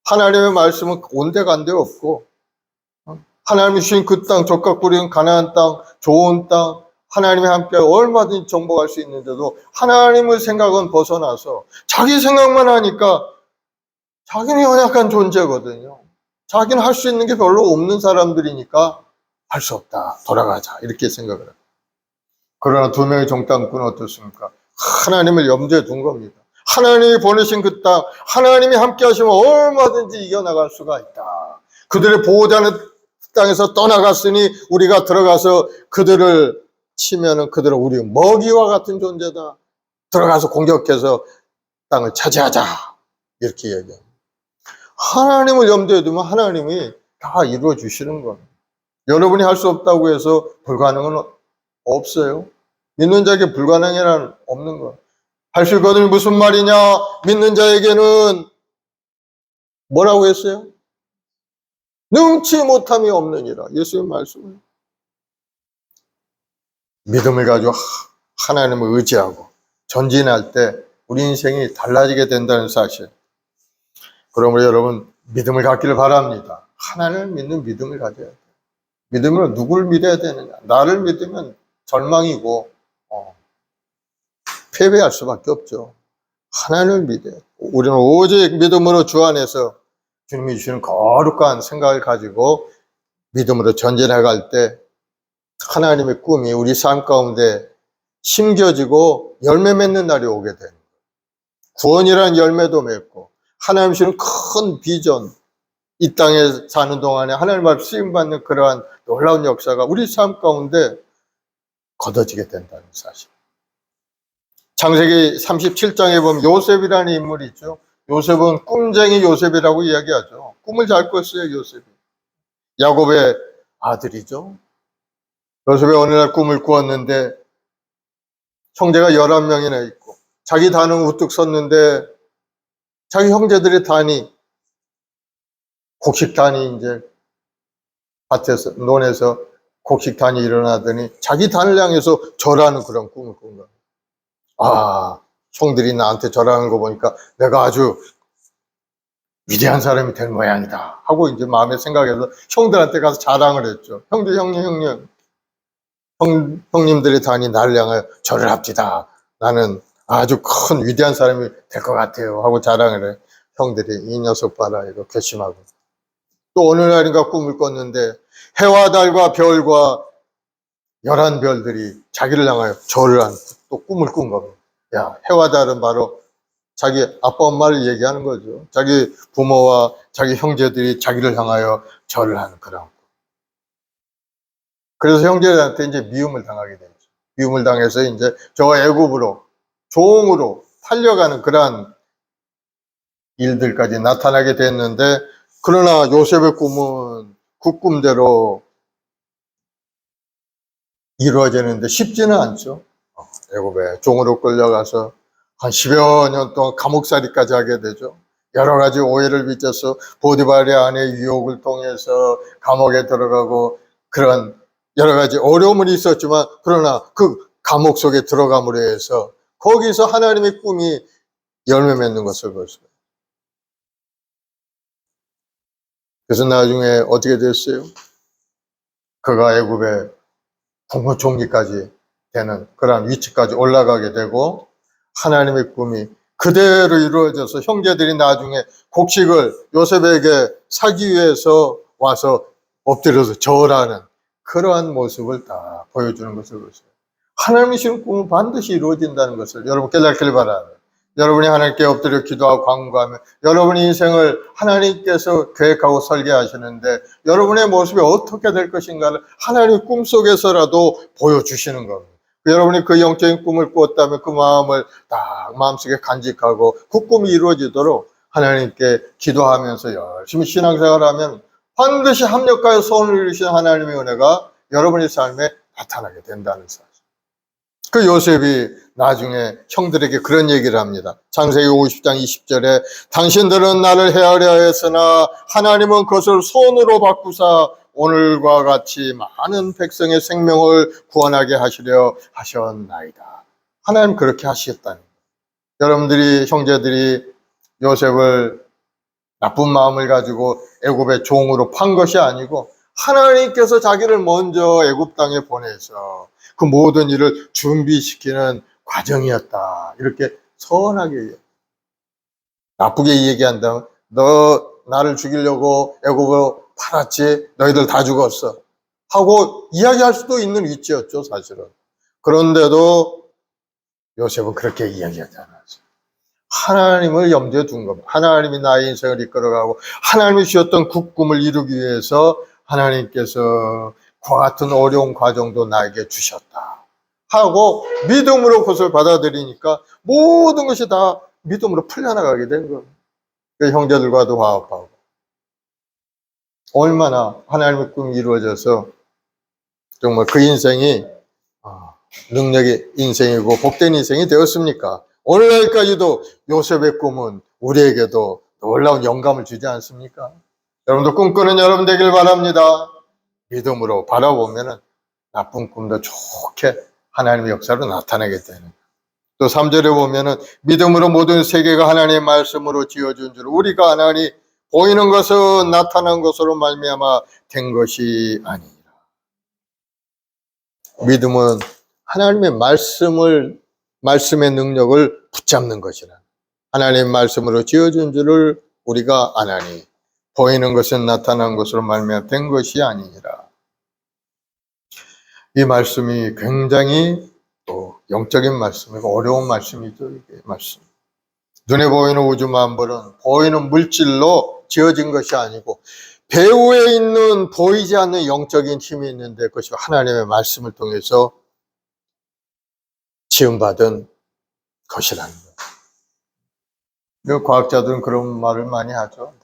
하나님의 말씀은 온데간데 없고 하나님이 주신 그 땅, 족과 꿀인 가나안 땅, 좋은 땅, 하나님이 함께 얼마든지 정복할 수 있는데도 하나님의 생각은 벗어나서 자기 생각만 하니까 자기는 연약한 존재거든요. 자기는 할 수 있는 게 별로 없는 사람들이니까 할 수 없다. 돌아가자. 이렇게 생각을 해요. 그러나 2명의 정탐꾼은 어떻습니까? 하나님을 염두에 둔 겁니다. 하나님이 보내신 그 땅, 하나님이 함께 하시면 얼마든지 이겨나갈 수가 있다. 그들의 보호자는 땅에서 떠나갔으니 우리가 들어가서 그들을 치면은 그들은 우리 먹이와 같은 존재다. 들어가서 공격해서 땅을 차지하자. 이렇게 얘기합니다. 하나님을 염두에 두면 하나님이 다 이루어 주시는 겁니다. 여러분이 할 수 없다고 해서 불가능은 없어요. 믿는 자에게 불가능이란 없는 거예요. 할 수 있거든요. 무슨 말이냐? 믿는 자에게는 뭐라고 했어요? 능치 못함이 없느니라. 예수님 말씀을. 믿음을 가지고 하나님을 의지하고 전진할 때 우리 인생이 달라지게 된다는 사실. 그러므로 여러분 믿음을 갖기를 바랍니다. 하나님을 믿는 믿음을 가져야 돼요. 믿음으로 누구를 믿어야 되느냐? 나를 믿으면 절망이고 패배할 수밖에 없죠. 하나님을 믿어야 돼요. 우리는 오직 믿음으로 주 안에서 주님이 주시는 거룩한 생각을 가지고 믿음으로 전진해 갈 때 하나님의 꿈이 우리 삶 가운데 심겨지고 열매 맺는 날이 오게 됩니다. 구원이라는 열매도 맺고 하나님 주시는 큰 비전, 이 땅에 사는 동안에 하나님 앞에 쓰임받는 그러한 놀라운 역사가 우리 삶 가운데 거둬지게 된다는 사실. 창세기 37장에 보면 요셉이라는 인물이 있죠. 요셉은 꿈쟁이 요셉이라고 이야기하죠. 꿈을 잘 꿨어요, 요셉이. 야곱의 아들이죠. 요셉이 어느 날 꿈을 꾸었는데 형제가 11명이나 있고 자기 단은 우뚝 섰는데 자기 형제들의 단이 곡식단이 이제 밭에서 논에서 곡식단이 일어나더니 자기 단을 향해서 절하는 그런 꿈을 꾼 거예요. 아, 형들이 나한테 절하는 거 보니까 내가 아주 위대한 사람이 될 모양이다 하고 이제 마음에 생각해서 형들한테 가서 자랑을 했죠. 형님들의 단이 나를 향하여 절을 합디다. 나는 아주 큰 위대한 사람이 될 것 같아요 하고 자랑을 해. 형들이 이 녀석 봐라 이거 괘씸하고. 또 어느 날인가 꿈을 꿨는데 해와 달과 별과 11별들이 자기를 향하여 절을 한 또 꿈을 꾼 겁니다. 야, 해와 달은 바로 자기 아빠 엄마를 얘기하는 거죠. 자기 부모와 자기 형제들이 자기를 향하여 절을 하는 그런. 그래서 형제들한테 이제 미움을 당하게 되죠. 미움을 당해서 이제 저 애굽으로 종으로 팔려가는 그러한 일들까지 나타나게 됐는데, 그러나 요셉의 꿈은 그 꿈대로 이루어지는데 쉽지는 않죠. 애굽에 종으로 끌려가서 한 10여 년 동안 감옥살이까지 하게 되죠. 여러 가지 오해를 빚어서 보디발의 아내의 유혹을 통해서 감옥에 들어가고 그런 여러 가지 어려움은 있었지만, 그러나 그 감옥 속에 들어감으로 해서 거기서 하나님의 꿈이 열매 맺는 것을 볼 수 있어요. 그래서 나중에 어떻게 됐어요? 그가 애굽의 국무총리까지 되는 그런 위치까지 올라가게 되고, 하나님의 꿈이 그대로 이루어져서 형제들이 나중에 곡식을 요셉에게 사기 위해서 와서 엎드려서 절하는 그러한 모습을 다 보여주는 것을 보세요. 하나님이 주신 꿈은 반드시 이루어진다는 것을 여러분 깨닫길 바랍니다. 여러분이 하나님께 엎드려 기도하고 간구하면 여러분의 인생을 하나님께서 계획하고 설계하시는데, 여러분의 모습이 어떻게 될 것인가를 하나님의 꿈속에서라도 보여주시는 겁니다. 여러분이 그 영적인 꿈을 꾸었다면 그 마음을 딱 마음속에 간직하고 그 꿈이 이루어지도록 하나님께 기도하면서 열심히 신앙생활하면 반드시 합력하여 손을 이루신 하나님의 은혜가 여러분의 삶에 나타나게 된다는 사실. 그 요셉이 나중에 형들에게 그런 얘기를 합니다. 창세기 50장 20절에 당신들은 나를 헤아려 했으나 하나님은 그것을 손으로 바꾸사 오늘과 같이 많은 백성의 생명을 구원하게 하시려 하셨나이다. 하나님 그렇게 하시겠다는 거예요. 여러분들이 형제들이 요셉을 나쁜 마음을 가지고 애굽의 종으로 판 것이 아니고 하나님께서 자기를 먼저 애굽 땅에 보내서 그 모든 일을 준비시키는 과정이었다. 이렇게 선하게, 나쁘게 얘기한다면 너 나를 죽이려고 애굽으로 팔았지, 너희들 다 죽었어 하고 이야기할 수도 있는 위치였죠 사실은. 그런데도 요셉은 그렇게 이야기하지 않았어요. 하나님을 염두에 둔 겁니다. 하나님이 나의 인생을 이끌어가고 하나님이 주셨던 그 꿈을 이루기 위해서 하나님께서 그와 같은 어려운 과정도 나에게 주셨다 하고 믿음으로 그것을 받아들이니까 모든 것이 다 믿음으로 풀려나가게 된 겁니다. 형제들과도 화합하고 얼마나 하나님의 꿈이 이루어져서 정말 그 인생이 능력의 인생이고 복된 인생이 되었습니까? 오늘날까지도 요셉의 꿈은 우리에게도 놀라운 영감을 주지 않습니까? 여러분도 꿈꾸는 여러분 되길 바랍니다. 믿음으로 바라보면 나쁜 꿈도 좋게 하나님의 역사로 나타나게 되는. 또 3절에 보면은 믿음으로 모든 세계가 하나님의 말씀으로 지어준 줄 우리가 하나니 보이는 것은 나타난 것으로 말미암아 된 것이 아니라. 믿음은 하나님의 말씀의 능력을 붙잡는 것이라. 하나님의 말씀으로 지어준 줄을 우리가 아나니 보이는 것은 나타난 것으로 말미암아 된 것이 아니니라. 이 말씀이 굉장히 또 영적인 말씀이고 어려운 말씀이죠. 이게 말씀. 눈에 보이는 우주 만물은 보이는 물질로 지어진 것이 아니고 배후에 있는 보이지 않는 영적인 힘이 있는데 그것이 하나님의 말씀을 통해서 지음받은 것이라는 거예요. 과학자들은 그런 말을 많이 하죠.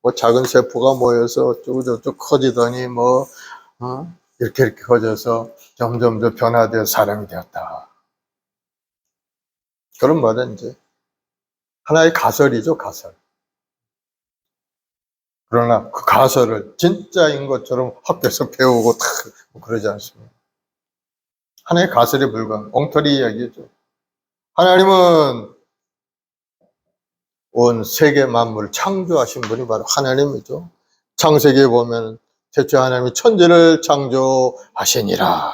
뭐 작은 세포가 모여서 어쩌고저쩌고 커지더니 이렇게 커져서 점점 더 변화되어 사람이 되었다. 그런 말은 이제 하나의 가설이죠, 가설. 그러나 그 가설을 진짜인 것처럼 학교에서 배우고 그러지 않습니다. 하나의 가설에 불과한 엉터리 이야기죠. 하나님은 온 세계 만물을 창조하신 분이 바로 하나님이죠. 창세기에 보면 태초에 하나님이 천지를 창조하시니라.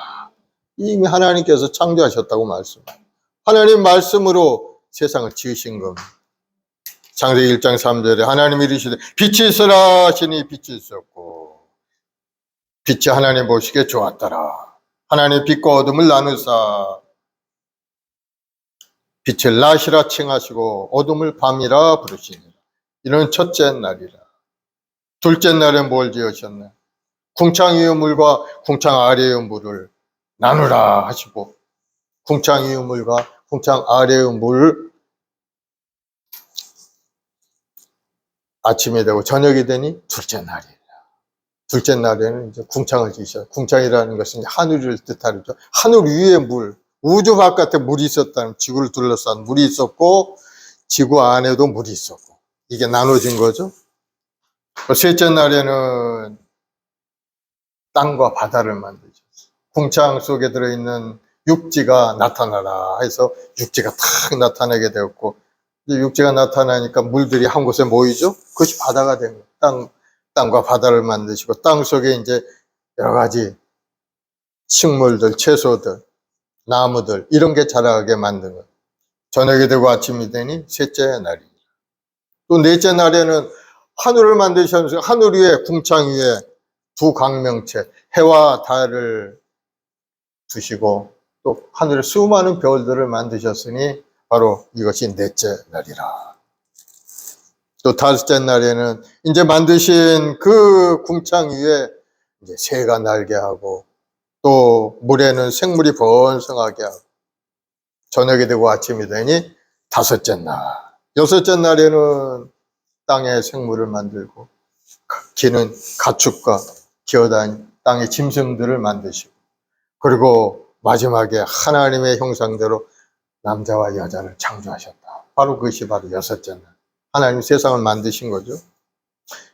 이미 하나님께서 창조하셨다고 말씀합니다. 하나님 말씀으로 세상을 지으신 겁니다. 창세기 1장 3절에 하나님이 이르시되 빛이 있으라 하시니 빛이 있었고 빛이 하나님 보시기에 좋았더라. 하나님 빛과 어둠을 나누사 빛을 낮이라 칭하시고 어둠을 밤이라 부르시니라. 이는 첫째 날이라. 둘째 날에 뭘 지으셨나요? 궁창 위의 물과 궁창 아래의 물을 나누라 하시고 궁창 위의 물과 궁창 아래의 물을 아침이 되고 저녁이 되니 둘째 날이라. 둘째 날에는 이제 궁창을 지으셔요. 궁창이라는 것은 하늘을 뜻하죠. 하늘 위에 물, 우주 바깥에 물이 있었다는, 지구를 둘러싼 물이 있었고 지구 안에도 물이 있었고 이게 나눠진 거죠. 셋째 날에는 땅과 바다를 만드셨어요. 궁창 속에 들어있는 육지가 나타나라 해서 육지가 탁 나타나게 되었고 육지가 나타나니까 물들이 한 곳에 모이죠. 그것이 바다가 된 거예요. 땅과 바다를 만드시고 땅 속에 이제 여러 가지 식물들, 채소들, 나무들 이런 게 자라게 만든 거예요. 저녁이 되고 아침이 되니 셋째 날입니다. 또 넷째 날에는 하늘을 만드셔서 하늘 위에 궁창 위에 두 광명체 해와 달을 두시고 또 하늘에 수많은 별들을 만드셨으니 바로 이것이 넷째 날이라. 또 다섯째 날에는 이제 만드신 그 궁창 위에 이제 새가 날게 하고 또 물에는 생물이 번성하게 하고 저녁이 되고 아침이 되니 다섯째 날. 여섯째 날에는 땅에 생물을 만들고 기는 가축과 기어다니는 땅의 짐승들을 만드시고 그리고 마지막에 하나님의 형상대로 남자와 여자를 창조하셨다. 바로 그것이 바로 여섯째 날. 하나님 세상을 만드신 거죠.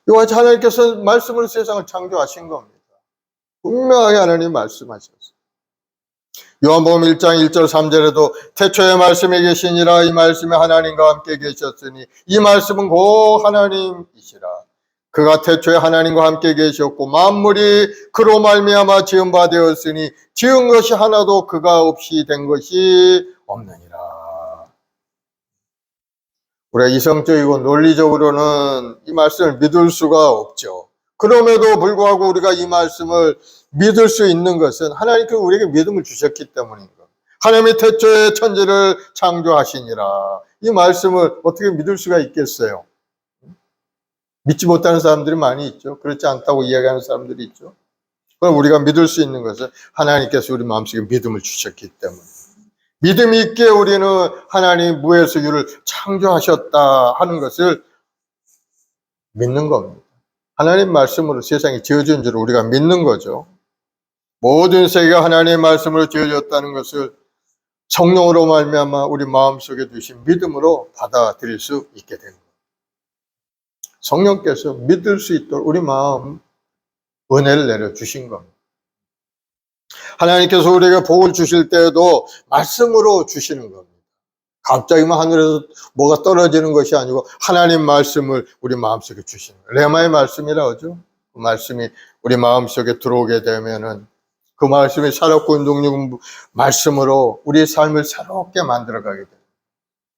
이와 같이 하나님께서 말씀으로 세상을 창조하신 겁니다. 분명하게 하나님 말씀하셨어요. 요한복음 1장 1절 3절에도 태초에 말씀이 계시니라. 이 말씀이 하나님과 함께 계셨으니 이 말씀은 곧 하나님이시라. 그가 태초에 하나님과 함께 계셨고 만물이 그로 말미암아 지은 바 되었으니 지은 것이 하나도 그가 없이 된 것이 없느니라. 우리가 이성적이고 논리적으로는 이 말씀을 믿을 수가 없죠. 그럼에도 불구하고 우리가 이 말씀을 믿을 수 있는 것은 하나님께서 우리에게 믿음을 주셨기 때문인 겁니다. 하나님이 태초에 천지를 창조하시니라. 이 말씀을 어떻게 믿을 수가 있겠어요? 믿지 못하는 사람들이 많이 있죠. 그렇지 않다고 이야기하는 사람들이 있죠. 그럼 우리가 믿을 수 있는 것은 하나님께서 우리 마음속에 믿음을 주셨기 때문에 믿음 있게 우리는 하나님 무에서 유를 창조하셨다 하는 것을 믿는 겁니다. 하나님 말씀으로 세상이 지어진 줄 우리가 믿는 거죠. 모든 세계가 하나님의 말씀으로 지어졌다는 것을 성령으로 말미암아 우리 마음속에 두신 믿음으로 받아들일 수 있게 된 겁니다. 성령께서 믿을 수 있도록 우리 마음 은혜를 내려주신 겁니다. 하나님께서 우리에게 복을 주실 때에도 말씀으로 주시는 겁니다. 갑자기 하늘에서 뭐가 떨어지는 것이 아니고 하나님 말씀을 우리 마음속에 주시는 거예요. 레마의 말씀이라고 하죠. 그 말씀이 우리 마음속에 들어오게 되면은 그 말씀이 살았고 운동력 말씀으로 우리의 삶을 새롭게 만들어가게 돼요.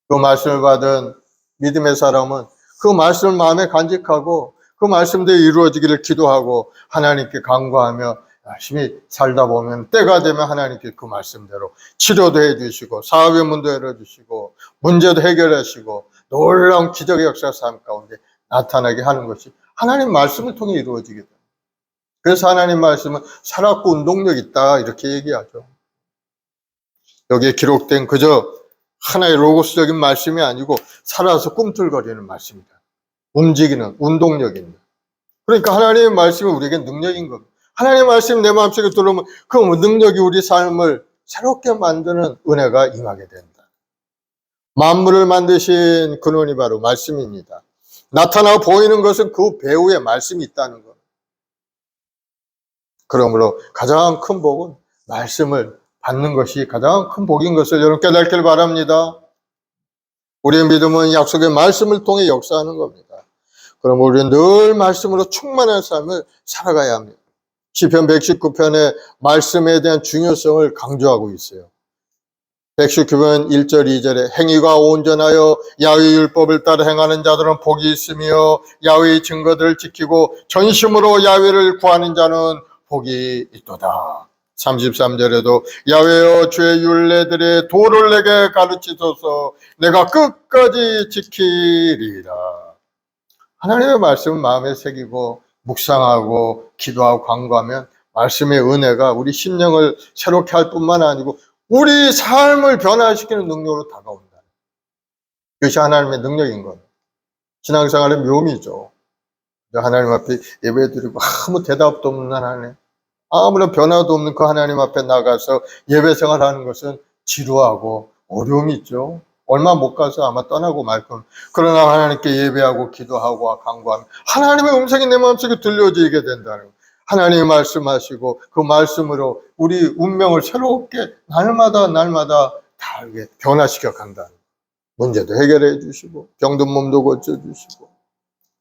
그 말씀을 받은 믿음의 사람은 그 말씀을 마음에 간직하고 그 말씀대로 이루어지기를 기도하고 하나님께 간구하며 열심히 살다 보면 때가 되면 하나님께 그 말씀대로 치료도 해주시고 사업의 문도 열어주시고 문제도 해결하시고 놀라운 기적의 역사가 삶 가운데 나타나게 하는 것이 하나님 말씀을 통해 이루어지게 됩니다. 그래서 하나님 말씀은 살았고 운동력 있다 이렇게 얘기하죠. 여기에 기록된 그저 하나의 로고스적인 말씀이 아니고 살아서 꿈틀거리는 말씀이다. 움직이는 운동력입니다. 그러니까 하나님의 말씀이 우리에게 능력인 겁니다. 하나님의 말씀이 내 마음속에 들어오면 그 능력이 우리 삶을 새롭게 만드는 은혜가 임하게 된다. 만물을 만드신 근원이 바로 말씀입니다. 나타나 보이는 것은 그 배후에 말씀이 있다는 것. 그러므로 가장 큰 복은 말씀을 받는 것이 가장 큰 복인 것을 여러분 깨닫기를 바랍니다. 우리의 믿음은 약속의 말씀을 통해 역사하는 겁니다. 그럼 우리는 늘 말씀으로 충만한 삶을 살아가야 합니다. 시편 119편의 말씀에 대한 중요성을 강조하고 있어요. 119편 1절 2절에 행위가 온전하여 야훼의 율법을 따라 행하는 자들은 복이 있으며 야훼의 증거들을 지키고 전심으로 야훼를 구하는 자는 복이 있도다. 33절에도 야훼여 주의 율례들의 도를 내게 가르치소서 내가 끝까지 지키리라. 하나님의 말씀을 마음에 새기고 묵상하고 기도하고 간구하면 말씀의 은혜가 우리 심령을 새롭게 할 뿐만 아니고 우리 삶을 변화시키는 능력으로 다가온다. 그것이 하나님의 능력인 겁니다. 신앙생활의 묘미죠. 하나님 앞에 예배드리고 아무 대답도 없는 하나님, 아무런 변화도 없는 그 하나님 앞에 나가서 예배 생활하는 것은 지루하고 어려움이 있죠. 얼마 못 가서 아마 떠나고 말 겁니다. 그러나 하나님께 예배하고 기도하고 간구하면 하나님의 음성이 내 마음속에 들려지게 된다는 거예요. 하나님이 말씀하시고 그 말씀으로 우리 운명을 새롭게 날마다 다르게 변화시켜 간다는 거예요. 문제도 해결해 주시고 병든 몸도 고쳐주시고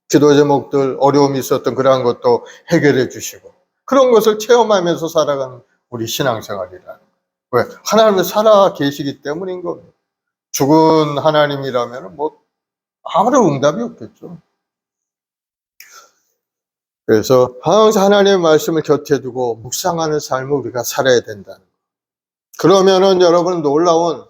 기도 제목들 어려움이 있었던 그러한 것도 해결해 주시고 그런 것을 체험하면서 살아가는 우리 신앙생활이라는 거예요. 왜? 하나님이 살아 계시기 때문인 겁니다. 죽은 하나님이라면 뭐 아무런 응답이 없겠죠. 그래서 항상 하나님의 말씀을 곁에 두고 묵상하는 삶을 우리가 살아야 된다는 거예요. 그러면은 여러분 놀라운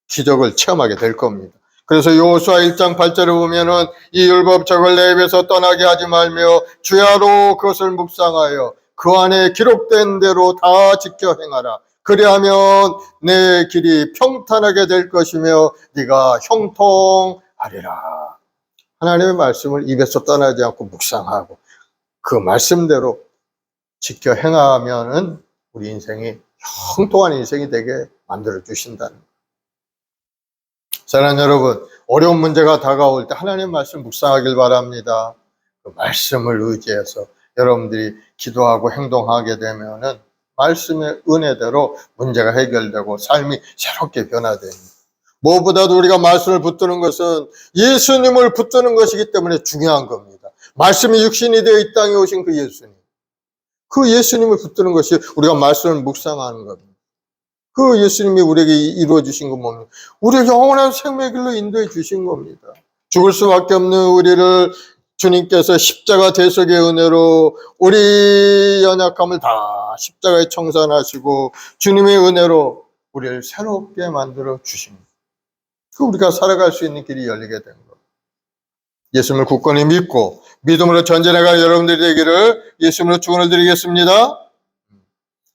기적을 체험하게 될 겁니다. 그래서 여호수아 1장 8절에 보면은 이 율법책을 내 입에서 떠나게 하지 말며 주야로 그것을 묵상하여 그 안에 기록된 대로 다 지켜 행하라. 그리하면 내 길이 평탄하게 될 것이며 네가 형통하리라. 하나님의 말씀을 입에서 떠나지 않고 묵상하고 그 말씀대로 지켜 행하면은 우리 인생이 형통한 인생이 되게 만들어 주신다는 거예요. 사랑하는 여러분, 어려운 문제가 다가올 때 하나님 말씀 묵상하길 바랍니다. 그 말씀을 의지해서 여러분들이 기도하고 행동하게 되면은 말씀의 은혜대로 문제가 해결되고 삶이 새롭게 변화됩니다. 무엇보다도 우리가 말씀을 붙드는 것은 예수님을 붙드는 것이기 때문에 중요한 겁니다. 말씀이 육신이 되어 이 땅에 오신 그 예수님. 그 예수님을 붙드는 것이 우리가 말씀을 묵상하는 겁니다. 그 예수님이 우리에게 이루어 주신 건 뭡니까? 우리를 영원한 생명의 길로 인도해 주신 겁니다. 죽을 수밖에 없는 우리를 주님께서 십자가 대속의 은혜로 우리 연약함을 다 십자가에 청산하시고 주님의 은혜로 우리를 새롭게 만들어 주십니다. 그 우리가 살아갈 수 있는 길이 열리게 된 겁니다. 예수님을 굳건히 믿고 믿음으로 전진해갈 여러분들이 되기를 예수님으로 축원을 드리겠습니다.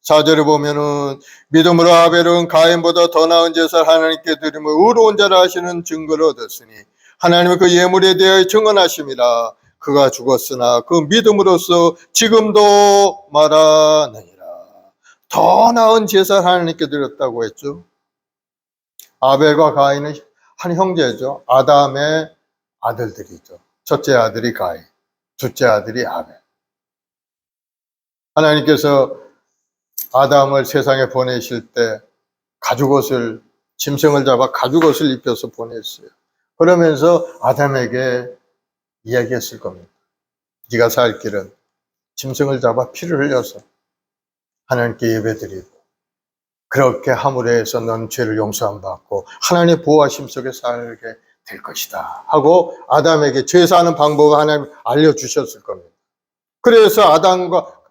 4절에 보면은 믿음으로 아벨은 가인보다 더 나은 제사를 하나님께 드림을 의로운 자라 하시는 증거를 얻었으니 하나님의 그 예물에 대하여 증언하심이라. 그가 죽었으나 그 믿음으로써 지금도 말하느니라. 더 나은 제사를 하나님께 드렸다고 했죠. 아벨과 가인은 한 형제죠. 아담의 아들들이죠. 첫째 아들이 가인, 둘째 아들이 아벨. 하나님께서 아담을 세상에 보내실 때 가죽옷을, 짐승을 잡아 가죽옷을 입혀서 보냈어요. 그러면서 아담에게 이야기했을 겁니다. 네가 살 길은 짐승을 잡아 피를 흘려서 하나님께 예배드리고 그렇게 함으로 해서 넌 죄를 용서함 받고 하나님의 보호하심 속에 살게 될 것이다 하고 아담에게 죄 사는 방법을 하나님 알려주셨을 겁니다. 그래서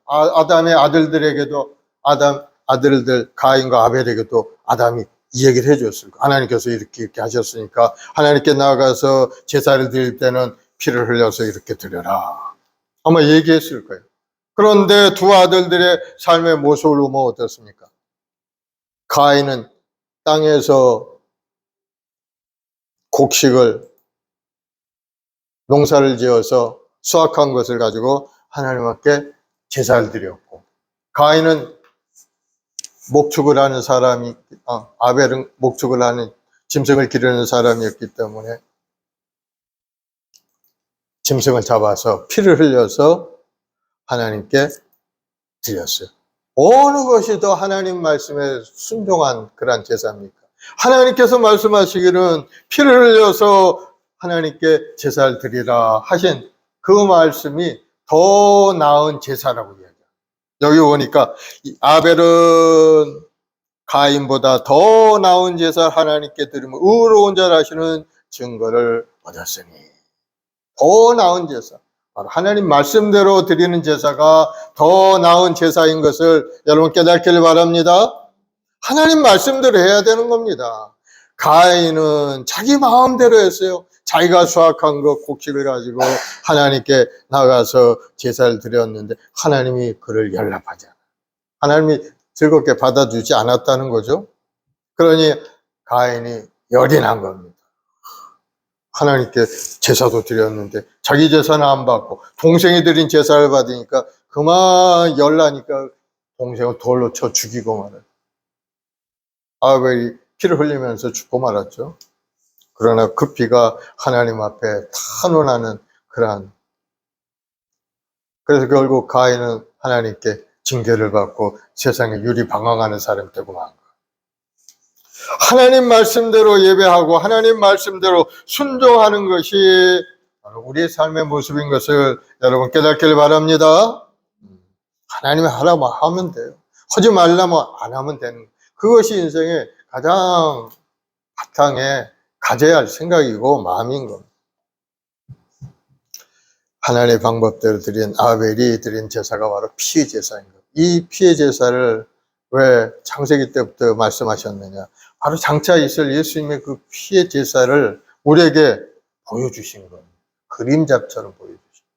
아담의 아들들에게도 아담 아들들 가인과 아벨에게도 아담이 이 얘기를 해줬을 거예요. 하나님께서 이렇게 하셨으니까 하나님께 나아가서 제사를 드릴 때는 피를 흘려서 이렇게 드려라 아마 얘기했을 거예요. 그런데 두 아들들의 삶의 모습을 보면 어떻습니까? 가인은 땅에서 곡식을 농사를 지어서 수확한 것을 가지고 하나님 앞에 제사를 드렸고 가인은 목축을 하는 사람이 아벨은 목축을 하는 짐승을 기르는 사람이었기 때문에 짐승을 잡아서 피를 흘려서 하나님께 드렸어요. 어느 것이 더 하나님 말씀에 순종한 그런 제사입니까? 하나님께서 말씀하시기는 피를 흘려서 하나님께 제사를 드리라 하신 그 말씀이 더 나은 제사라고 이야기해요. 여기 보니까 아벨은 가인보다 더 나은 제사 하나님께 드리면 의로운 자라 하시는 증거를 얻었으니, 더 나은 제사, 바로 하나님 말씀대로 드리는 제사가 더 나은 제사인 것을 여러분 깨닫기를 바랍니다. 하나님 말씀대로 해야 되는 겁니다. 가인은 자기 마음대로 했어요. 자기가 수확한 것 곡식을 가지고 하나님께 나가서 제사를 드렸는데 하나님이 그를 연락하지 않아요. 하나님이 즐겁게 받아주지 않았다는 거죠. 그러니 가인이 열이 난 겁니다. 하나님께 제사도 드렸는데 자기 제사는 안 받고 동생이 드린 제사를 받으니까 그만 열나니까 동생을 돌로 쳐 죽이고 말아요. 아벨이 피를 흘리면서 죽고 말았죠. 그러나 그 피가 하나님 앞에 탄원하는 그러한, 그래서 결국 가인은 하나님께 징계를 받고 세상에 유리방황하는 사람이 되고 만 거예요. 하나님 말씀대로 예배하고 하나님 말씀대로 순종하는 것이 우리의 삶의 모습인 것을 여러분 깨닫기를 바랍니다. 하나님이 하라고 하면 돼요. 하지 말라면 안 하면 되는 거예요. 그것이 인생의 가장 바탕에 가져야 할 생각이고 마음인 겁니다. 하나님의 방법대로 드린 아벨이 드린 제사가 바로 피의 제사인 거예요. 이 피의 제사를 왜 창세기 때부터 말씀하셨느냐? 바로 장차 있을 예수님의 그 피의 제사를 우리에게 보여주신 겁니다. 그림자처럼 보여주신 거예요.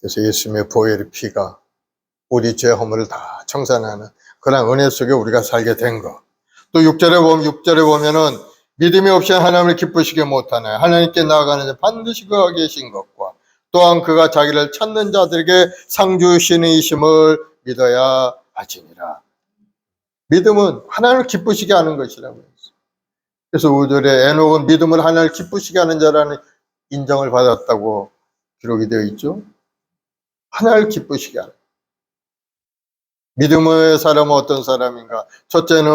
그래서 예수님의 보혈의 피가 우리 죄 허물을 다 청산하는 그런 은혜 속에 우리가 살게 된 것. 또 6절에 보면은 믿음이 없이 하나님을 기쁘시게 못하나요? 하나님께 나아가는 자 반드시 그가 계신 것과 또한 그가 자기를 찾는 자들에게 상 주시는 이심을 믿어야 하지니라. 믿음은 하나님을 기쁘시게 하는 것이라고 했어요. 그래서 5절에 에녹은 믿음을 하나님을 기쁘시게 하는 자라는 인정을 받았다고 기록이 되어 있죠. 하나님을 기쁘시게 하는. 믿음의 사람은 어떤 사람인가? 첫째는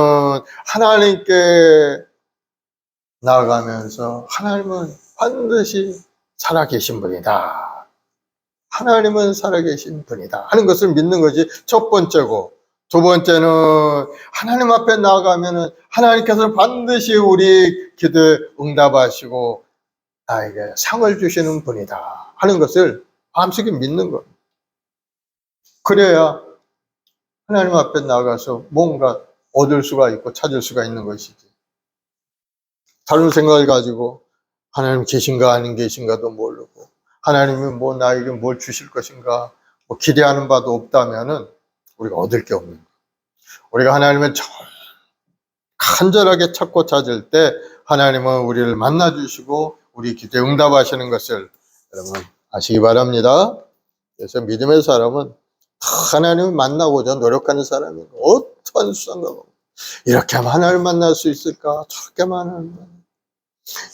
하나님께 나아가면서 하나님은 반드시 살아계신 분이다. 하나님은 살아계신 분이다 하는 것을 믿는 것이 첫 번째고, 두 번째는 하나님 앞에 나아가면은 하나님께서는 반드시 우리 기도에 응답하시고 나에게 상을 주시는 분이다 하는 것을 마음속에 믿는 겁니다. 그래야 하나님 앞에 나가서 뭔가 얻을 수가 있고 찾을 수가 있는 것이지. 다른 생각을 가지고 하나님 계신가 아닌 계신가도 모르고 하나님이 뭐 나에게 뭘 주실 것인가 뭐 기대하는 바도 없다면은 우리가 얻을 게 없는 거예요. 우리가 하나님을 간절하게 찾고 찾을 때 하나님은 우리를 만나주시고 우리 기도에 응답하시는 것을 여러분 아시기 바랍니다. 그래서 믿음의 사람은 하나님을 만나고자 노력하는 사람이고 어떠한 수상가고 이렇게 하면 하나님을 만날 수 있을까? 저렇게 하면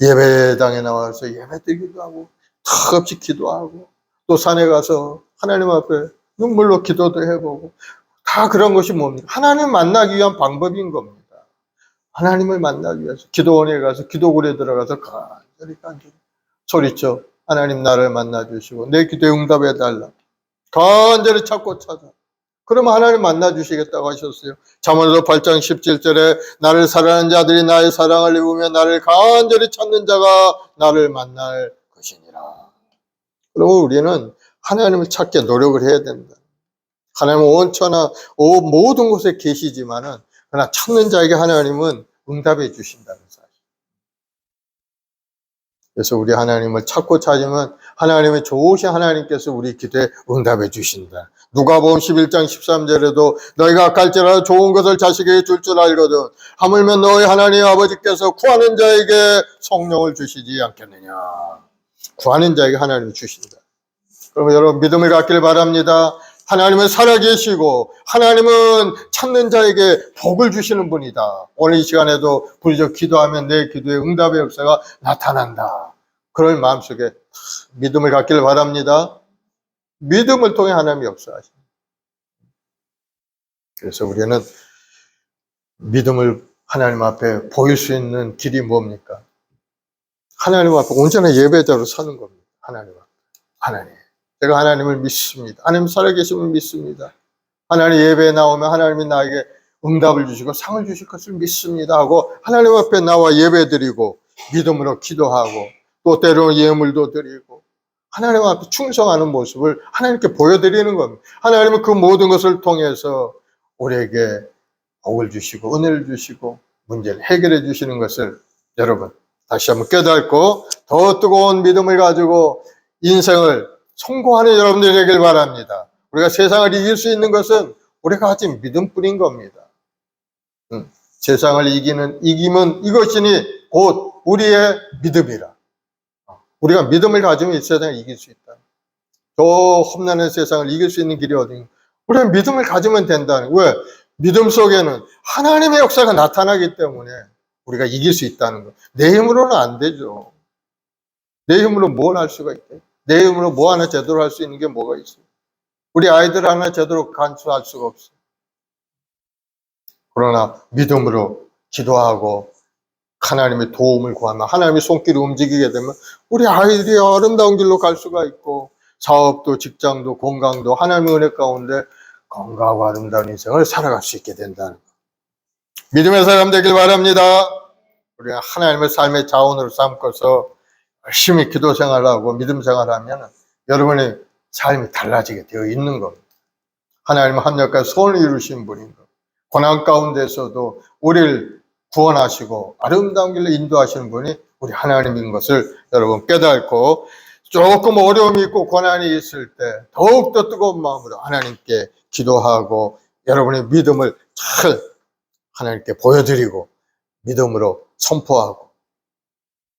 예배당에 나와서 예배 드리기도 하고 턱없이 기도하고 또 산에 가서 하나님 앞에 눈물로 기도도 해보고 다 그런 것이 뭡니까? 하나님 만나기 위한 방법인 겁니다. 하나님을 만나기 위해서 기도원에 가서 기도굴에 들어가서 간절히 소리쳐 하나님 나를 만나주시고 내 기도에 응답해달라. 간절히 찾고 찾아. 그러면 하나님 만나주시겠다고 하셨어요. 잠언서 8장 17절에 나를 사랑하는 자들이 나의 사랑을 입으며 나를 간절히 찾는 자가 나를 만날 것이니라. 그러면 우리는 하나님을 찾게 노력을 해야 된다. 하나님은 온천하 모든 곳에 계시지만은 그러나 찾는 자에게 하나님은 응답해 주신다는 사실. 그래서 우리 하나님을 찾고 찾으면 하나님의 좋으신 하나님께서 우리 기도에 응답해 주신다. 누가복음 11장 13절에도 너희가 갈지라도 좋은 것을 자식에게 줄 줄 알거든 하물며 너희 하나님 아버지께서 구하는 자에게 성령을 주시지 않겠느냐. 구하는 자에게 하나님이 주신다. 그러면 여러분 믿음을 갖기를 바랍니다. 하나님은 살아계시고 하나님은 찾는 자에게 복을 주시는 분이다. 오늘 이 시간에도 부르짖어 기도하면 내 기도에 응답의 역사가 나타난다. 그럴 마음속에 믿음을 갖기를 바랍니다. 믿음을 통해 하나님이 역사하십니다. 그래서 우리는 믿음을 하나님 앞에 보일 수 있는 길이 뭡니까? 하나님 앞에 온전한 예배자로 서는 겁니다. 하나님 앞에. 하나님. 제가 하나님을 믿습니다. 하나님 살아계심을 믿습니다. 하나님 예배에 나오면 하나님이 나에게 응답을 주시고 상을 주실 것을 믿습니다 하고 하나님 앞에 나와 예배드리고 믿음으로 기도하고 또 때로는 예물도 드리고 하나님 앞에 충성하는 모습을 하나님께 보여드리는 겁니다. 하나님은 그 모든 것을 통해서 우리에게 복을 주시고 은혜를 주시고 문제를 해결해 주시는 것을 여러분 다시 한번 깨닫고 더 뜨거운 믿음을 가지고 인생을 성공하는 여러분들이 되길 바랍니다. 우리가 세상을 이길 수 있는 것은 우리가 가진 믿음뿐인 겁니다. 세상을 이김은 이것이니 곧 우리의 믿음이라. 우리가 믿음을 가지면 이 세상을 이길 수 있다. 저 험난한 세상을 이길 수 있는 길이 어딘가. 우리가 믿음을 가지면 된다는. 왜? 믿음 속에는 하나님의 역사가 나타나기 때문에 우리가 이길 수 있다는 거. 내 힘으로는 안 되죠. 내 힘으로 뭘 할 수가 있대? 내 힘으로 뭐 하나 제대로 할 수 있는 게 뭐가 있어요? 우리 아이들 하나 제대로 간수할 수가 없어. 그러나 믿음으로 기도하고 하나님의 도움을 구하면 하나님의 손길이 움직이게 되면 우리 아이들이 아름다운 길로 갈 수가 있고 사업도 직장도 건강도 하나님의 은혜 가운데 건강하고 아름다운 인생을 살아갈 수 있게 된다는 것. 믿음의 사람 되길 바랍니다. 우리가 하나님의 삶의 자원으로 삼고서 열심히 기도 생활하고 믿음 생활하면 여러분의 삶이 달라지게 되어 있는 겁니다. 하나님은 한역까지 소원을 이루신 분인 겁니다. 고난 가운데서도 우리를 구원하시고 아름다운 길로 인도하시는 분이 우리 하나님인 것을 여러분 깨닫고 조금 어려움이 있고 고난이 있을 때 더욱더 뜨거운 마음으로 하나님께 기도하고 여러분의 믿음을 잘 하나님께 보여드리고 믿음으로 선포하고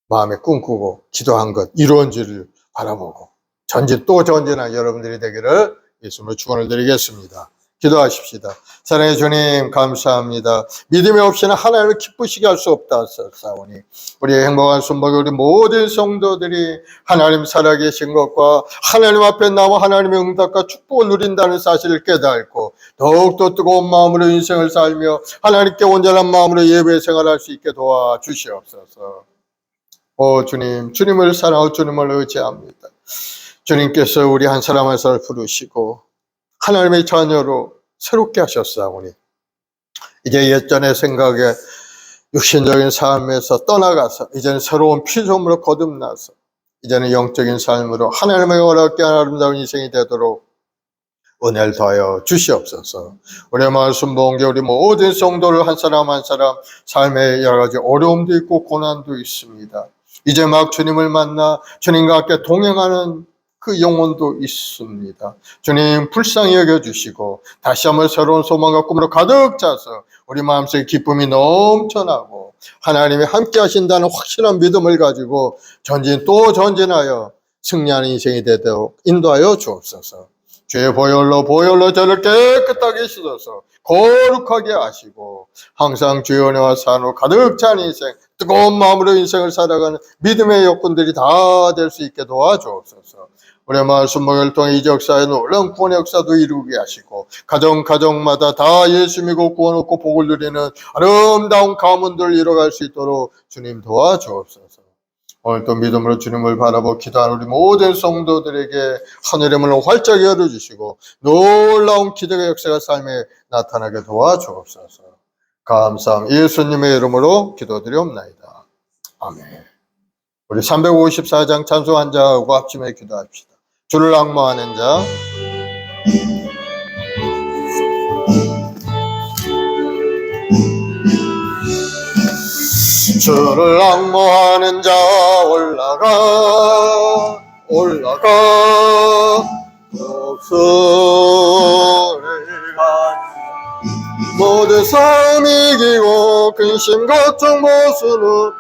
마음에 꿈꾸고 기도한 것 이루어지를 바라보고 전진한 여러분들이 되기를 예수님으로 축원을 드리겠습니다. 기도하십시다. 사랑의 주님 감사합니다. 믿음이 없이는 하나님을 기쁘시게 할 수 없다 하셨사오니 우리의 행복한 순복이 우리 모든 성도들이 하나님 살아계신 것과 하나님 앞에 나와 하나님의 응답과 축복을 누린다는 사실을 깨닫고 더욱더 뜨거운 마음으로 인생을 살며 하나님께 온전한 마음으로 예배 생활할 수 있게 도와주시옵소서. 오 주님, 주님을 사랑하고 주님을 의지합니다. 주님께서 우리 한 사람 한 사람을 부르시고 하나님의 자녀로 새롭게 하셨사오니 이제 옛전의 생각에 육신적인 삶에서 떠나가서 이제는 새로운 피조물로 거듭나서 이제는 영적인 삶으로 하나님의 원하게 아름다운 인생이 되도록 은혜를 더하여 주시옵소서. 우리의 마을 순복음교회 우리 모든 성도를 한 사람 한 사람 삶에 여러 가지 어려움도 있고 고난도 있습니다. 이제 막 주님을 만나 주님과 함께 동행하는 그 영혼도 있습니다. 주님 불쌍히 여겨주시고 다시 한번 새로운 소망과 꿈으로 가득 차서 우리 마음속에 기쁨이 넘쳐나고 하나님이 함께 하신다는 확실한 믿음을 가지고 전진 또 전진하여 승리하는 인생이 되도록 인도하여 주옵소서. 주의 보혈로 저를 깨끗하게 씻어서 거룩하게 하시고 항상 주의 은혜와 사랑으로 가득 찬 인생 뜨거운 마음으로 인생을 살아가는 믿음의 여건들이 다 될 수 있게 도와주옵소서. 우리 마을 순복음을 통해 이 역사에 놀라운 구원의 역사도 이루게 하시고 가정마다 다 예수 믿고 구원 얻고 복을 누리는 아름다운 가문들을 이뤄갈 수 있도록 주님 도와주옵소서. 오늘 또 믿음으로 주님을 바라보고 기도하는 우리 모든 성도들에게 하늘의 문을 활짝 열어주시고 놀라운 기적의 역사가 삶에 나타나게 도와주옵소서. 감사합니다. 예수님의 이름으로 기도드리옵나이다. 아멘. 우리 354장 찬송한 자하고 합심해 기도합시다. 주를 앙모하는 자, 주를 앙모하는 자 올라가 목소리가 모든 삶 이기고 근심 걱정 모수는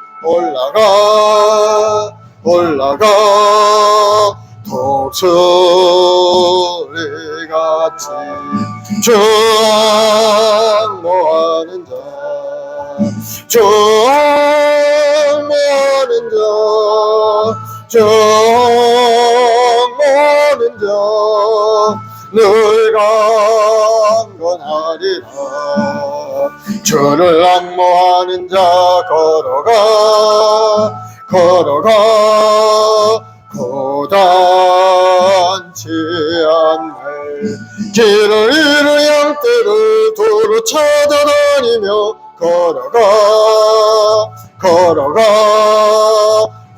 올라가 독수리같이 주 앙모하는 자 늘 강건하리라. 주를 앙모하는 자 걸어가 고단치 않네. 길을 이루 찾아다니며 걸어가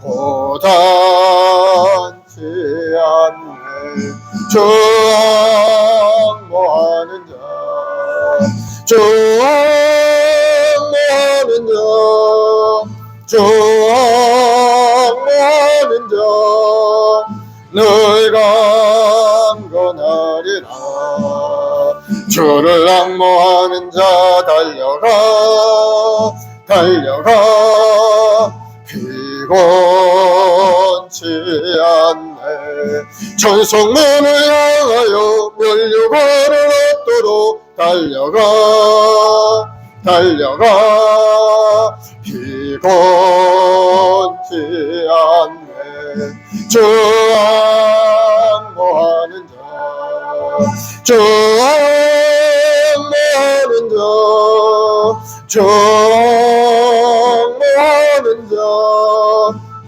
고단치 않네. 주 앙모하는 자 늘 강건하리라. 주를 앙모하는 자 달려가 피곤치 않네. 천성문을 향하여 면류관을 얻도록 달려가 피곤치 않네. 주 앙모하는 자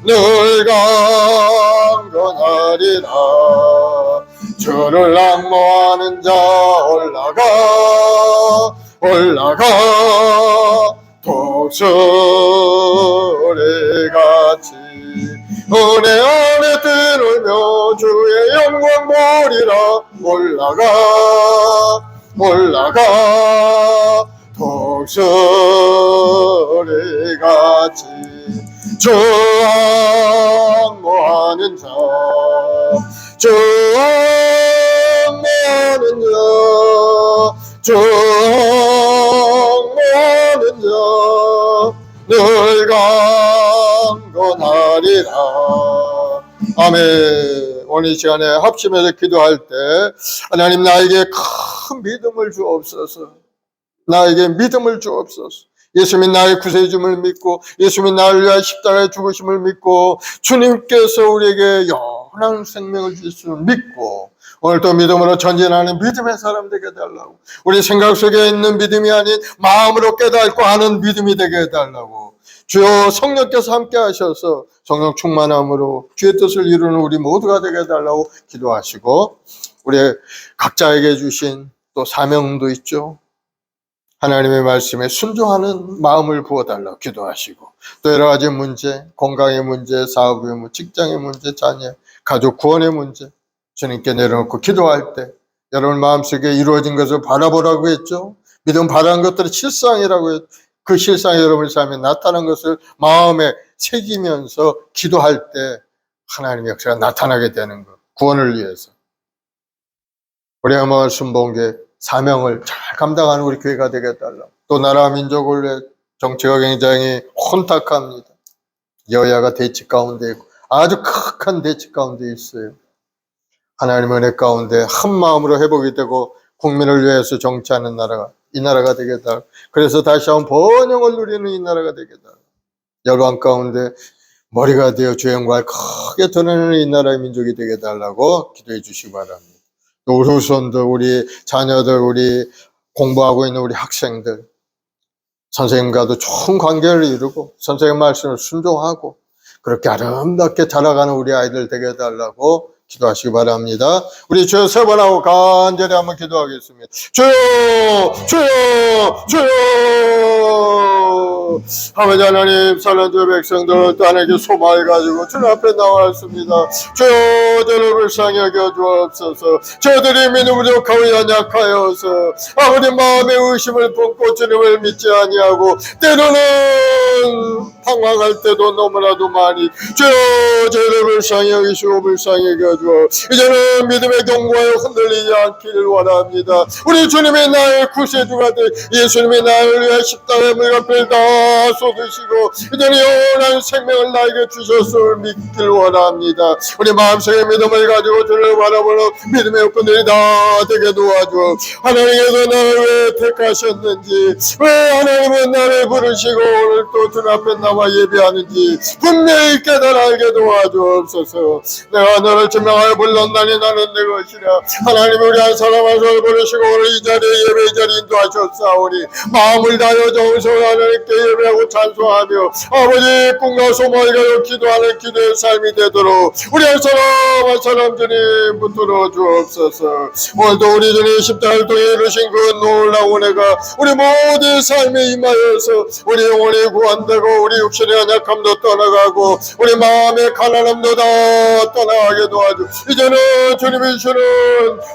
늘 강건하리라. 주를 앙모하는 자 올라가 독수리같이 은혜 안에 들으며 주의 영광 보리라. 올라가 독수리같이 주 앙모하는 자 늘 강건하리라. 아멘. 오늘 이 시간에 합심해서 기도할 때 하나님 나에게 큰 믿음을 주옵소서. 나에게 믿음을 주옵소서. 예수님 나의 구세주임을 믿고 예수님 나를 위하여 십자가에 죽으심을 믿고 주님께서 우리에게 영원한 생명을 주심을 믿고 오늘도 믿음으로 전진하는 믿음의 사람 되게 해달라고. 우리 생각 속에 있는 믿음이 아닌 마음으로 깨닫고 하는 믿음이 되게 해달라고. 주여 성령께서 함께 하셔서 성령 충만함으로 주의 뜻을 이루는 우리 모두가 되게 해달라고 기도하시고, 우리 각자에게 주신 또 사명도 있죠. 하나님의 말씀에 순종하는 마음을 부어달라고 기도하시고, 또 여러 가지 문제, 건강의 문제, 사업의 문제, 직장의 문제, 자녀, 가족 구원의 문제 주님께 내려놓고 기도할 때 여러분 마음속에 이루어진 것을 바라보라고 했죠. 믿음 바라는 것들이 실상이라고 했죠. 그 실상이 여러분의 삶에 나타난 것을 마음에 새기면서 기도할 때 하나님의 역사가 나타나게 되는 것, 구원을 위해서. 우리 한번 순복음의 사명을 잘 감당하는 우리 교회가 되겠달라. 또 나라 민족을 위해 정치가 굉장히 혼탁합니다. 여야가 대치 가운데 있고 아주 극한 대치 가운데 있어요. 하나님의 은혜 가운데 한 마음으로 회복이 되고 국민을 위해서 정치하는 나라가 이 나라가 되겠다. 그래서 다시 한번 번영을 누리는 이 나라가 되겠다. 열왕 가운데 머리가 되어 주의 영광을 크게 드러내는 이 나라의 민족이 되게 달라고 기도해 주시기 바랍니다. 또 우리 후손들, 우리 자녀들, 우리 공부하고 있는 우리 학생들, 선생님과도 좋은 관계를 이루고 선생님 말씀을 순종하고 그렇게 아름답게 자라가는 우리 아이들 되게 해달라고 기도하시기 바랍니다. 우리 주여 세 번 하고 간절히 한번 기도하겠습니다. 주여, 주여, 주여. 아버지 하나님, 사랑하는 주의 백성들을 따내게 소망해가지고 주님 앞에 나왔습니다. 주여, 저를 불쌍히 여겨주옵소서. 저들이 믿음 부족하고 연약하여서 아버지 마음의 의심을 품고 주님을 믿지 아니하고 때로는 방황할 때도 너무나도 많이 주여, 저를 불쌍히 여기시고 불쌍히 여겨주옵소서. 이제는 믿음의 경고에 흔들리지 않기를 원합니다. 우리 주님의 나의 구세주가 될 예수님의 나를 위해 십자가의 물값을 다 쏟으시고 이제는 영원한 생명을 나에게 주셨음을 믿기를 원합니다. 우리 마음속에 믿음을 가지고 주를 바라보는 믿음의 여건들이 다 되게 도와주어 하나님께서 나를 왜 택하셨는지, 왜 하나님은 나를 부르시고 오늘 또 주 앞에 나와 예배하는지 분명히 깨달아 알게 도와주옵소서. 내가 너를 설명하여 불렀나니 나는 내 것이라. 하나님 우리 한 사람 한 사람 부르시고 오늘 이 자리에 예배 이 자리에 인도하셨사오니 마음을 다하여 정성을 하나님께 예배하고 찬송하며 아버지 꿈과 소망을 가지고 기도하는 기도의 삶이 되도록 우리 한 사람 한 사람 주님 붙들어 주옵소서. 오늘도 우리 주님 십자가를 통해 이루신 그 놀라운 은혜가 우리 모든 삶에 임하여서 우리 영혼이 구원되고 우리 육신의 연약함도 떠나가고 우리 마음의 가난함도 다 떠나가게 도와주. 이제는 주님이 주는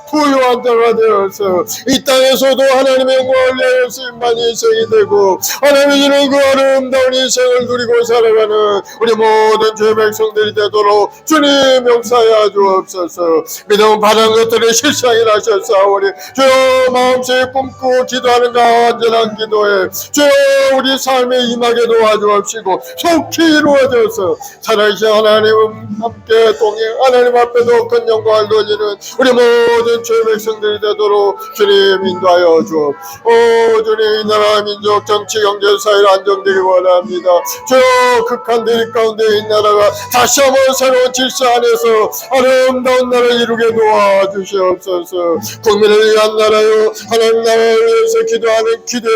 부유한 자가 되어서 이 땅에서도 하나님의 영광을 위하여 쓰임만 인생이 되고 하나님이 주는 그 아름다운 인생을 누리고 살아가는 우리 모든 주의 백성들이 되도록 주님 역사하여 주옵소서. 믿음 바른 것들을 실상이 나셨사오니 주여 마음속에 꿈꾸고 기도하는 간절한 기도에 주여 우리 삶에 임하게 도와주옵시고 속히 이루어져서 살아계신 하나님 함께 동행 하나님 앞에도 큰 영광을 돌리는 우리 모든 주의 백성들이 되도록 주님 인도하여 주옵. 오 주님 이 나라 민족 정치 경제 사회를 안정되기 원합니다. 주여 극한들 가운데 이 나라가 다시 한번 새로운 질서 안에서 아름다운 나라를 이루게 도와주시옵소서. 국민을 위한 나라요 하나님 나라를 위해서 기도하는 기대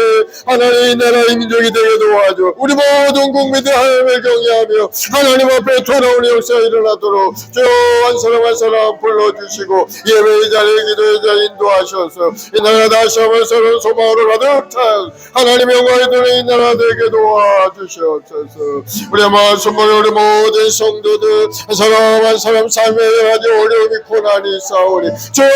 하나님 이 나라의 민족이 되게 도와줘. 우리 모든 국민들 하나님을 경외하며 하나님 앞에 돌아오는 역사가 일어나도록 주여 한 사람 한 사람 불러주시고 예배의 자리에 기도의 자리에 인도하셔서 이 나라 다시 한번 새로운 소망으로 가득 찬 하나님의 영광이 되는 이 나라 되게 도와주시옵소서. 우리 말씀을 우리 모든 성도들 한 사람 한 사람 삶에 아주 어려움이 고난이 있사오니 주여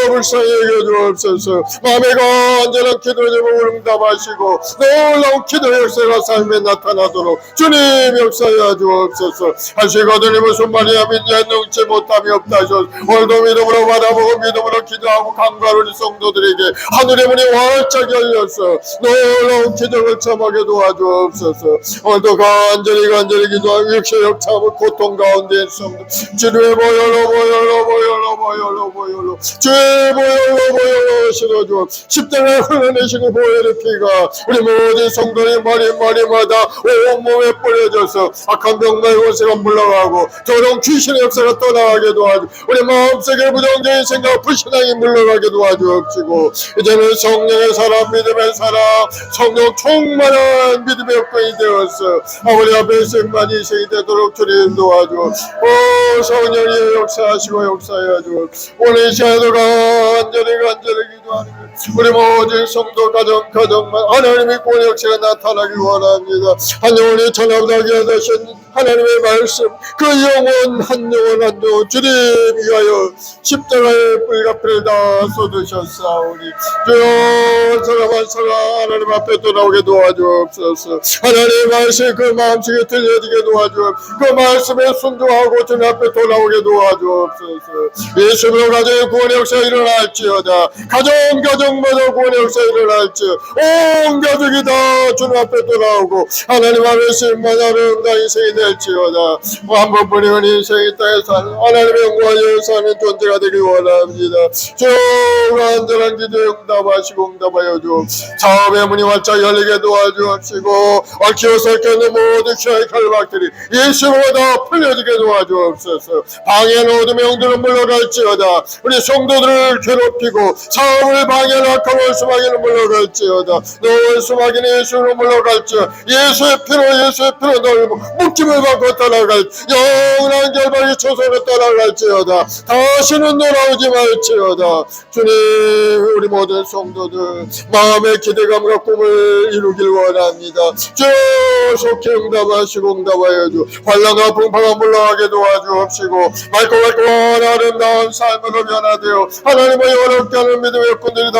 불쌍히 여겨주옵소서. 마음에 간절한 기도를 제목을 응답하시고 놀라운 기도 역사가 삶에 나타나도록 주님 역사하여 주옵소서. 하시거든요 무슨 말이야 민자에 능치 못함이 없다 하셔서 오늘도 믿음으로 바라보고 믿음으로 기도하고 간구하는 우리 성도들에게 하늘의 문이 활짝 열려서 놀라운 기적을 참하게 도와주옵소서. 오늘도 간절히 기도하고 육체의 역참을 고통 가운데 있습니다. 주의 보혈로 주의 보혈로 실어주옵. 십자가에 흘러내시는 보혈의 피가 우리 모든 성도의 머리마다 온몸에 뿌려져서 악한 병마의 원세가 물러가고 더러운 귀신의 역사가 떠나가게 도와주. 우리 마음속에 부정적인 생각 불신앙이 물러가게 도와주옵시고 이제는 성령의 사람 믿음의 사람 성령 충만한 믿음의 여건이 되어서 아버지 앞에 승만이 인생이 되도록 주님 도와주. 오 성령이 역사하시고 역사하여 주. 오늘 이 시간에도 간절히 기도하는 우리 모든 성도 가정만 하나님의 구원 역사가 나타나기 원합니다. 한 영혼이 천하보다기 하신 하나님의 말씀 그 영혼 한 영혼 주님 위하여 십자가의 뿔가피를 다 쏟으셨사오니 주여 사람 한 사람 하나님 앞에 돌아오게 도와주옵소서. 하나님의 말씀 그 마음속에 들려지게 도와주옵소서. 그 말씀에 순종하고 주님 앞에 돌아오게 도와주옵소서. 예수로 가정의 구원의 역사가 일어날지어다. 가정마다 구원의 역사가 일어날지어다. 온 가족이 다 주님 앞에 돌아오고 하나님 앞에 심만 아름다운 인생이 될지어다. 한 번뿐인 인생이 땅에서 하나님의 영광을 사는 존재가 되기 원합니다. 주 간절한 기도에 응답하여 주. 사업의 문이 활짝 열리게 도와주옵시고 얽히고 설켜있는 모든 시야의 칼박들이 예수보다 풀려지게 도와주옵소서. 방해는 어둠의 영들은 물러갈지어다. 우리 성도들을 괴롭히고 사업을 방해하는 악한 원수마귀는 물러갈지어다. 너 원수마귀는 예수로 물러갈지어다. 예수의 피로 널 묶임을 받고 떠나갈 영원한 결박이 초소로 떠나갈지어다. 다시는 돌아오지 말지어다. 주님 우리 모든 성도들 마음의 기대감과 꿈을 이루길 원합니다. 주 속히 응답하여 주. 환난과 풍파가 물러가게 도와주옵시고 맑고 아름다운 삶으로 변화되어 하나님의 어렵게 하는 믿음의 여건들이 다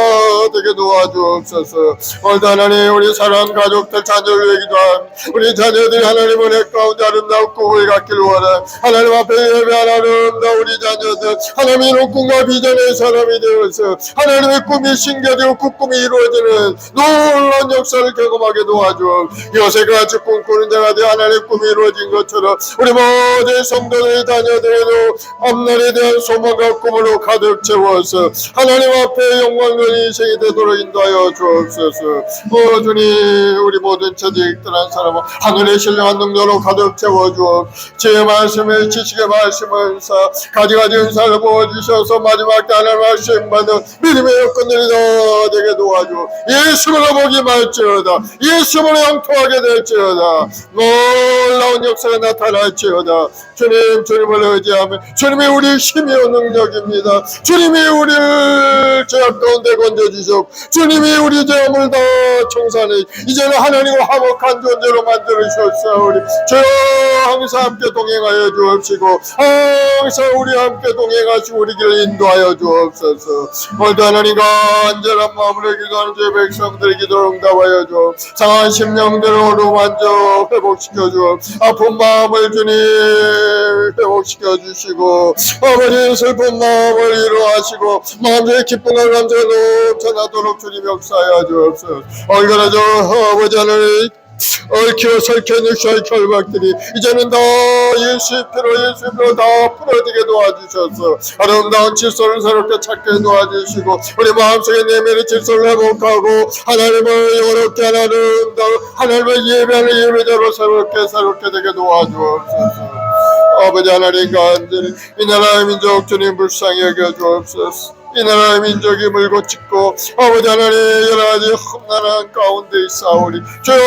되게 도와주옵소서. 오늘도 하나님 우리 사랑 가족들 자녀를 기도함 우리 자녀들이 하나님 은혜 가운데 아름다운 꿈을 갖길 원해. 하나님 앞에 예배하는 아름다운 우리 자녀들 하나님의 이룬 꿈과 비전의 사람이 되어서 하나님의 꿈이 신겨지고 그 꿈이 이루어지는 놀라운 역사를 경험하게 도와줘. 요새같이 꿈꾸는 자가 되어 하나님의 꿈이 이루어진 것처럼 우리 모든 성도들의 자녀들에도 앞날에 대한 소망과 꿈으로 가득 채워서 하나님 앞에 영광을 인생이 되도록 인도하여 주옵소서. 오 주님 우리 모든 처직들한 사람은 하늘의 신령한 능력으로 가득 채워주어 주의 말씀을 지식의 말씀을 가지가지 은사를 부어주셔서 마지막 때 하나님 말씀받는 믿음의 여건들이 다 되게 도와주어 예수로 복이 말지어다. 예수로 영통하게 될지어다. 놀라운 역사가 나타날지어다. 주님, 주님을 의지하면 주님이 우리 힘이요 능력입니다. 주님이 우리를 죄악 가운데 건져주셨고 주님이 우리 죄함을 다 청산해 이제는 하나님과 화목한 존재로 만들으셨사오니 주여 항상 함께 동행하여 주옵시고 항상 우리 함께 동행하시고 우리 길을 인도하여 주옵소서. 오늘도 하나님과 간절한 마음으로 기도하는 제 백성들의 기도를 응답하여 주옵. 상한 심령들을 어루만져 회복시켜 주옵. 아픈 마음을 주님 회복시켜 주시고 아버지 슬픈 마음을 위로하시고 마음속에 기쁨과 감사가 넘쳐나도록 주님 역사하여 주옵소서. 얼굴아저 아버지 하나님 얽혀 설켜 육체의 결박들이 이제는 다 예수의 피로 다 풀어지게 도와주셔서 아름다운 질서를 새롭게 찾게 도와주시고 우리 마음속에 내면의 질서를 회복하고 하나님을 영원롭게 하는 아름다운 하나님을 예배하는 예배자로 새롭게 되게 도와주옵소서. 아버지 하나님 간절히 이 나라의 민족 주님 불쌍히 여겨주옵소서. 이 나라의 민족이 물고 찢고 아버지 하나님 여러가지 험난한 가운데 있사오니 주여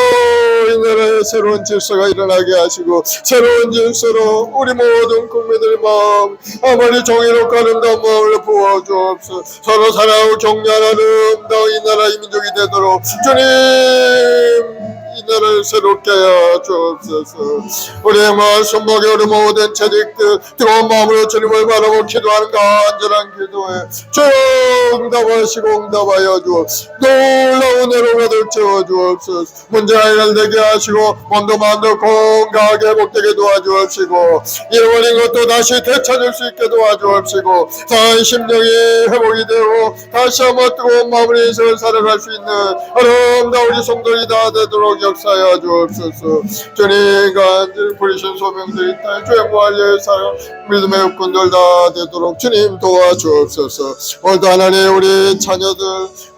이 나라에 새로운 질서가 일어나게 하시고 새로운 질서로 우리 모든 국민들의 마음 아버지 정의롭고 아름다운 마음을 부어주옵소서. 서로 사랑하고 격려하는 아름다운 이 나라의 민족이 되도록 주님 이 나라를 새롭게 하여 주옵소서. 우리의 마음 손목에 우리 모든 채직들 뜨거운 마음으로 주님을 바라고 기도하는 간절한 기도에 주여 응답하시고 응답하여 주옵소서. 놀라운 은혜로 가득 채워 주옵소서. 문제가 해결되게 하시고 몸도 마음도 건강하게 회복되게 도와주옵시고 잃어버린 것도 다시 되찾을 수 있게 도와주옵시고 상한 심령이 회복이 되고 다시 한번 뜨거운 마음으로 인생을 살아갈 수 있는 아름다운 우리 성도들이 다 되도록 역사하여 주옵소서. 주님 간절히 부리신 소명들이 있다. 주의 무한리의 사랑 믿음의 육군들 다 되도록 주님 도와주옵소서. 오늘도 하나님 우리 자녀들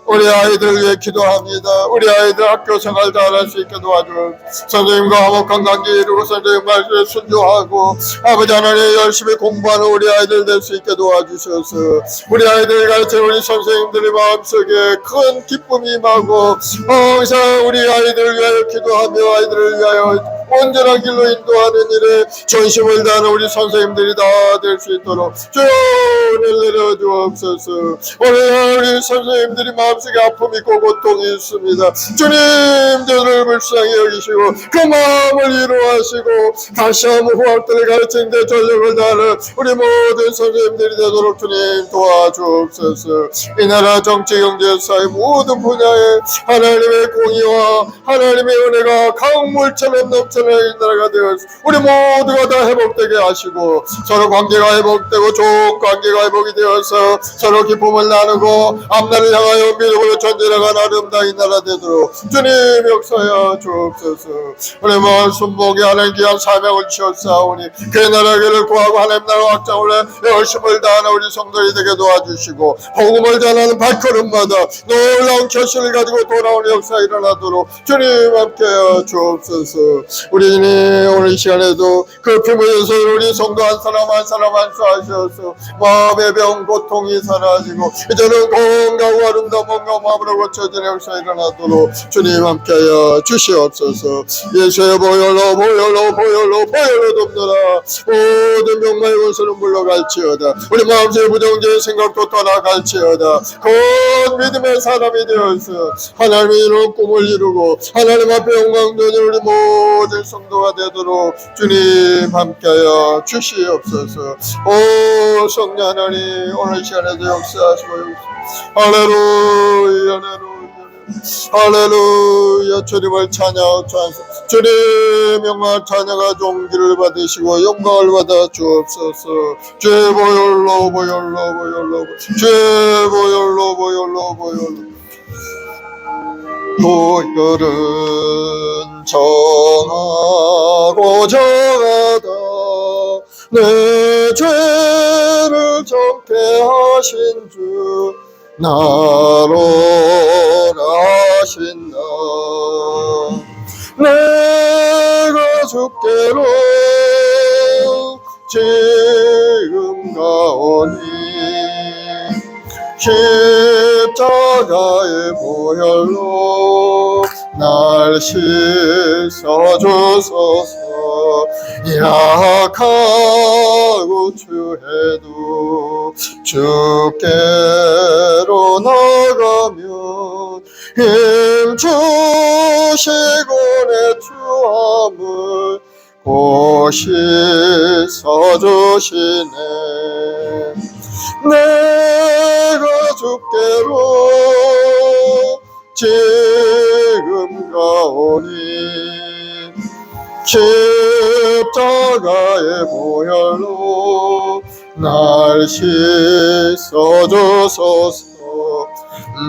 우리 아이들 위해 기도합니다. 우리 아이들 학교 생활 잘할 수 있게 도와주옵소서. 선생님과 화목한 관계 이루고 선생님 말씀에 순종하고 아버지 하나님 열심히 공부하는 우리 아이들 될 수 있게 도와주셔서 우리 아이들 가르쳐 우리 선생님들의 마음속에 큰 기쁨이 임하고 항상 우리 아이들을 위하여 기도하며 아이들을 위하여 온전한 길로 인도하는 일에 전심을 다하는 우리 선생님들이 다 될 수 있도록 주여 은혜를 내려 주옵소서. 오늘 우리 선생님들이 마음속에 아픔이 있고 고통이 있습니다. 주님 저를 불쌍히 여기시고 그 마음을 위로하시고 다시 한번 후학들을 가르치는 데 전력을 다하는 우리 모든 선생님들이 되도록 주님 도와주옵소서. 이 나라 정치 경제 사회 모든 분야에 하나님의 공의와 하나님의 은혜가 강물처럼 넘쳐나는 이 나라가 되어 우리 모두가 다 회복되게 하시고 서로 관계가 회복되고 좋은 관계가 회복이 되어서 서로 기쁨을 나누고 앞날을 향하여 믿음으로 전진해가는 아름다운 이 나라 되도록 주님 역사하여 주옵소서. 우리 마음 순복에 하나님 귀한 사명을 지었사오니 그 나라를 구하고 하나님 나라 확장을 해 열심을 다하는 우리 성도들이 되게 도와주시고 복음을 전하는 발걸음마다 놀라운 결실을 가지고 돌아오는 역사 일어나도록 주님 함께하여 주옵소서. 우리 오늘 이 시간에도 그 피부에서 우리 성도 한 사람 한 사람 안수하셔서 마음의 병 고통이 사라지고 이제는 건강하고 아름다운 몸과 마음으로 고쳐지는 역사 일어나도록 주님 함께하여 주시옵소서. 예수의 보혈로 돕느라 모든 병마의 원수는 물러갈지어다. 우리 마음속의 부정적인 생각도 떠나갈지어다. 곧 믿음의 사람이 되어서 하나님의 이루는 꿈을 이루고 하나님 앞에 영광 되는 우리 모든 성도가 되도록 주님 함께하여 주시옵소서. 오 성령 하나님 오늘 시간에도 역사하시고 할렐루야 할렐루야 주님을 찬양 주님 영광 찬양과 존귀를 받으시고 영광을 받아 주옵소서. 주의 보혈로 주의 보혈로 보혈은 정하고 정하다 내 죄를 정케 하신 주 나로 하신다. 내가 주께로 지은 십자가의 보혈로 날 씻어주소서. 약하고 추해도 주께로 나가면 힘 주시고 내 주함을 곧 씻어주시네. 내가 주께로 지금 가오니 십자가의 보혈로 날 씻어주소서.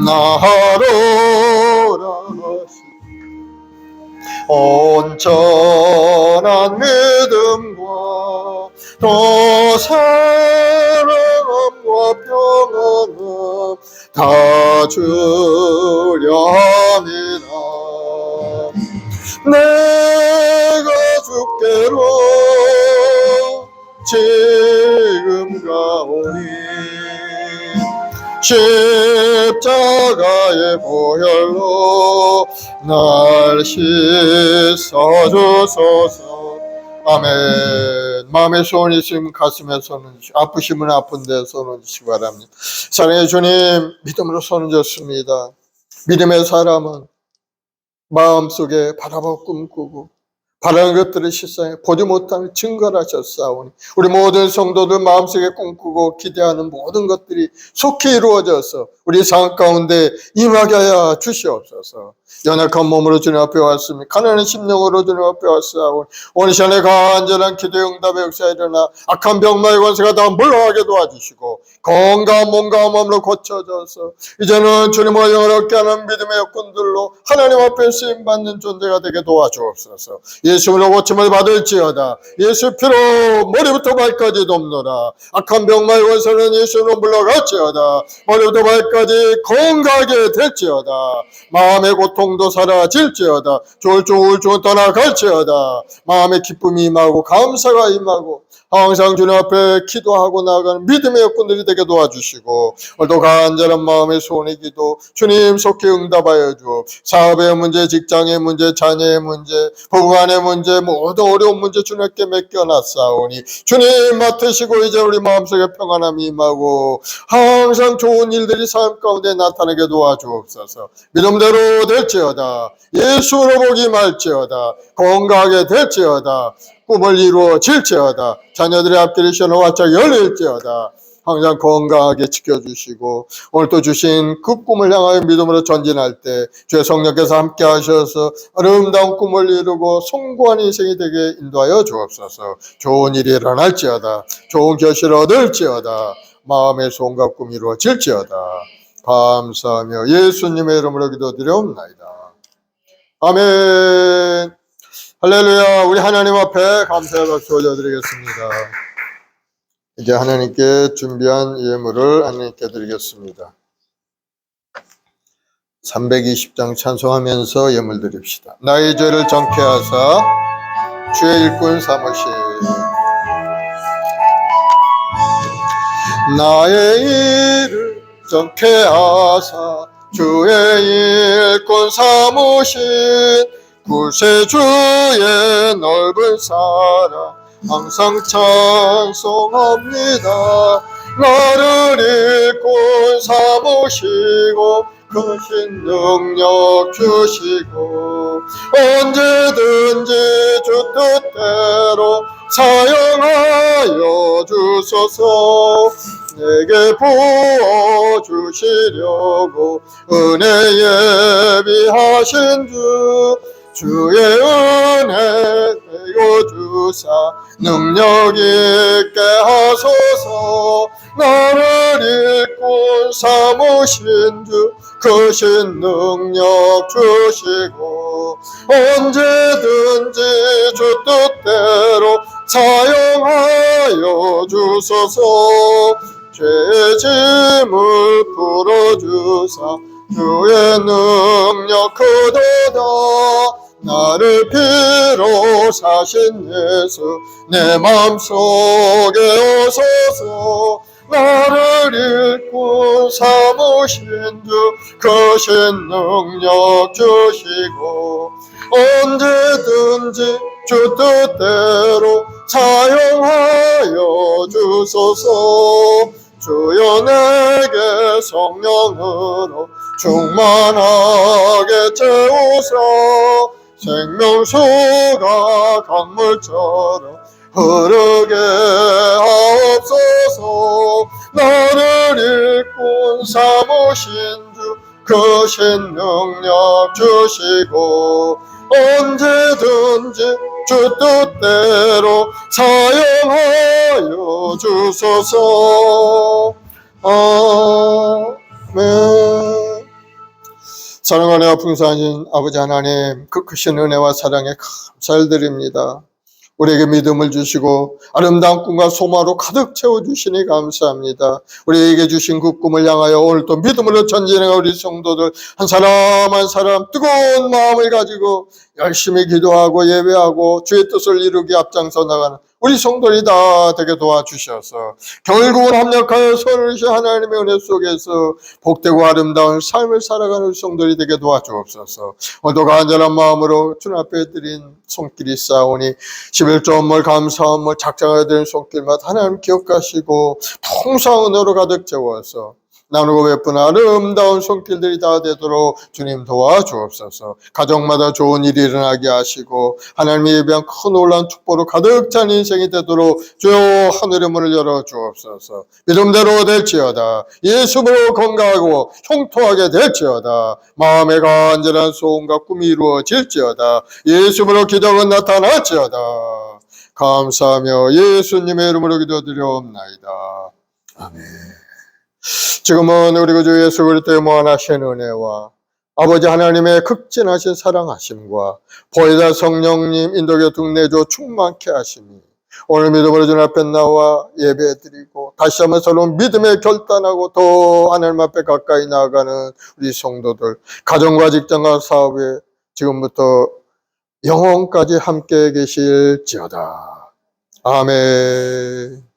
나로라 온전한 믿음과 또 사랑함과 평안함 다 주려 합니다. 내가 주께로 지금 가오니 십자가의 보혈로 날 씻어주소서. 아멘. 마음에 소원이 있으면 가슴에 손을 주시고 아프시면 아픈데 손을 주시기 바랍니다. 사랑의 주님, 믿음으로 손을 줬습니다. 믿음의 사람은 마음속에 바라보고 꿈꾸고 바라는 것들을 실상에 보지 못하는 증거를 하셨사오니 우리 모든 성도들 마음속에 꿈꾸고 기대하는 모든 것들이 속히 이루어져서 우리 삶 가운데 임하게 하여 주시옵소서. 연약한 몸으로 주님 앞에 왔으니 가난한 심령으로 주님 앞에 왔사오니 오늘 시간에 간절한 기도 응답의 역사에 일어나 악한 병마의 권세가 다 물러가게 도와주시고 건강한 몸과 마음으로 고쳐져서 이제는 주님과 영을 얻게 하는 믿음의 여건들로 하나님 앞에 쓰임받는 존재가 되게 도와주옵소서. 예수로 고침을 받을지어다. 예수 피로 머리부터 발까지 돕노라. 악한 병마의 권세는 예수로 물러갈지어다. 머리부터 발까지 건강하게 될지어다. 마음의 고통도 사라질지어다. 조울증 우울증은 떠나갈지어다. 마음의 기쁨이 임하고 감사가 임하고 항상 주님 앞에 기도하고 나아가는 믿음의 여건들이 되게 도와주시고 오늘도 간절한 마음의 소원의 기도 주님 속히 응답하여 주옵. 사업의 문제, 직장의 문제, 자녀의 문제, 부부간의 문제, 모든 어려운 문제 주님께 맡겨놨사오니 주님 맡으시고 이제 우리 마음속에 평안함이 임하고 항상 좋은 일들이 삶 가운데 나타나게 도와주옵소서. 믿음대로 될지어다. 예수로 복이 말지어다. 건강하게 될지어다. 꿈을 이루어질지어다. 자녀들의 앞길이 시원하고 활짝 열릴지어다. 항상 건강하게 지켜주시고 오늘 또 주신 그 꿈을 향하여 믿음으로 전진할 때 주의 성령께서 함께 하셔서 아름다운 꿈을 이루고 성공한 인생이 되게 인도하여 주옵소서. 좋은 일이 일어날지어다. 좋은 결실을 얻을지어다. 마음의 소원과 꿈이 이루어질지어다. 감사하며 예수님의 이름으로 기도드려옵나이다. 아멘. 할렐루야. 우리 하나님 앞에 감사의 박수 올려드리겠습니다. 이제 하나님께 준비한 예물을 하나님께 드리겠습니다. 320장 찬송하면서 예물 드립시다. 나의 죄를 정케 하사 주의 일꾼 삼으시. 나의 일을 정케 하사 주의 일꾼 삼으신 구세주의 넓은 사랑 항상 찬송합니다. 나를 일꾼 삼으시고 크신 능력 주시고 언제든지 주 뜻대로 사용하여 주소서. 내게 부어주시려고 은혜 예비하신 주의 은혜 내어주사 능력 있게 하소서. 나를 일꾼 삼으신 주 크신 능력 주시고 언제든지 주 뜻대로 사용하여 주소서. 죄의 짐을 풀어주사 주의 능력 크도다. 나를 피로 사신 예수 내 맘속에 오소서. 나를 일꾼 삼으신 주 크신 능력 주시고 언제든지 주 뜻대로 사용하여 주소서. 주여 내게 성령으로 충만하게 채우사 생명수가 강물처럼 흐르게 하옵소서. 나를 일꾼 삼으신 주 크신 능력 주시고 언제든지 주 뜻대로 사용하여 주소서. 아멘. 사랑하는 풍성하신 아버지 하나님, 그 크신 은혜와 사랑에 감사를 드립니다. 우리에게 믿음을 주시고 아름다운 꿈과 소망으로 가득 채워주시니 감사합니다. 우리에게 주신 그 꿈을 향하여 오늘 또 믿음으로 전진하는 우리 성도들 한 사람 한 사람 뜨거운 마음을 가지고 열심히 기도하고 예배하고 주의 뜻을 이루기 앞장서 나가는 우리 성도들이 다 되게 도와주셔서 결국은 합력하여 서로 하나님의 은혜 속에서 복되고 아름다운 삶을 살아가는 성도들이 되게 도와주옵소서. 오늘도 간절한 마음으로 주님 앞에 드린 손길이 싸우니 11조원물 감사원물 작정하여 드린 손길마다 하나님 기억하시고 풍성한 은혜로 가득 채워서 나누고 베푸는 아름다운 손길들이 다 되도록 주님 도와주옵소서. 가정마다 좋은 일이 일어나게 하시고 하나님의 예배한 큰 놀라운 축복으로 가득 찬 인생이 되도록 주여 하늘의 문을 열어주옵소서. 믿음대로 될지어다. 예수로 건강하고 형통하게 될지어다. 마음의 간절한 소원과 꿈이 이루어질지어다. 예수로 기적은 나타날지어다. 감사하며 예수님의 이름으로 기도드려옵나이다. 아멘. 지금은 우리 구주 예수 그리스도의 무한하신 은혜와 아버지 하나님의 극진하신 사랑하심과 보혜사 성령님 인도교 등내조 충만케 하심이 오늘 믿음으로 주님 앞에 나와 예배드리고 다시 한번 서로 믿음에 결단하고 더 하나님 앞에 가까이 나아가는 우리 성도들 가정과 직장과 사업에 지금부터 영원까지 함께 계실지어다. 아멘.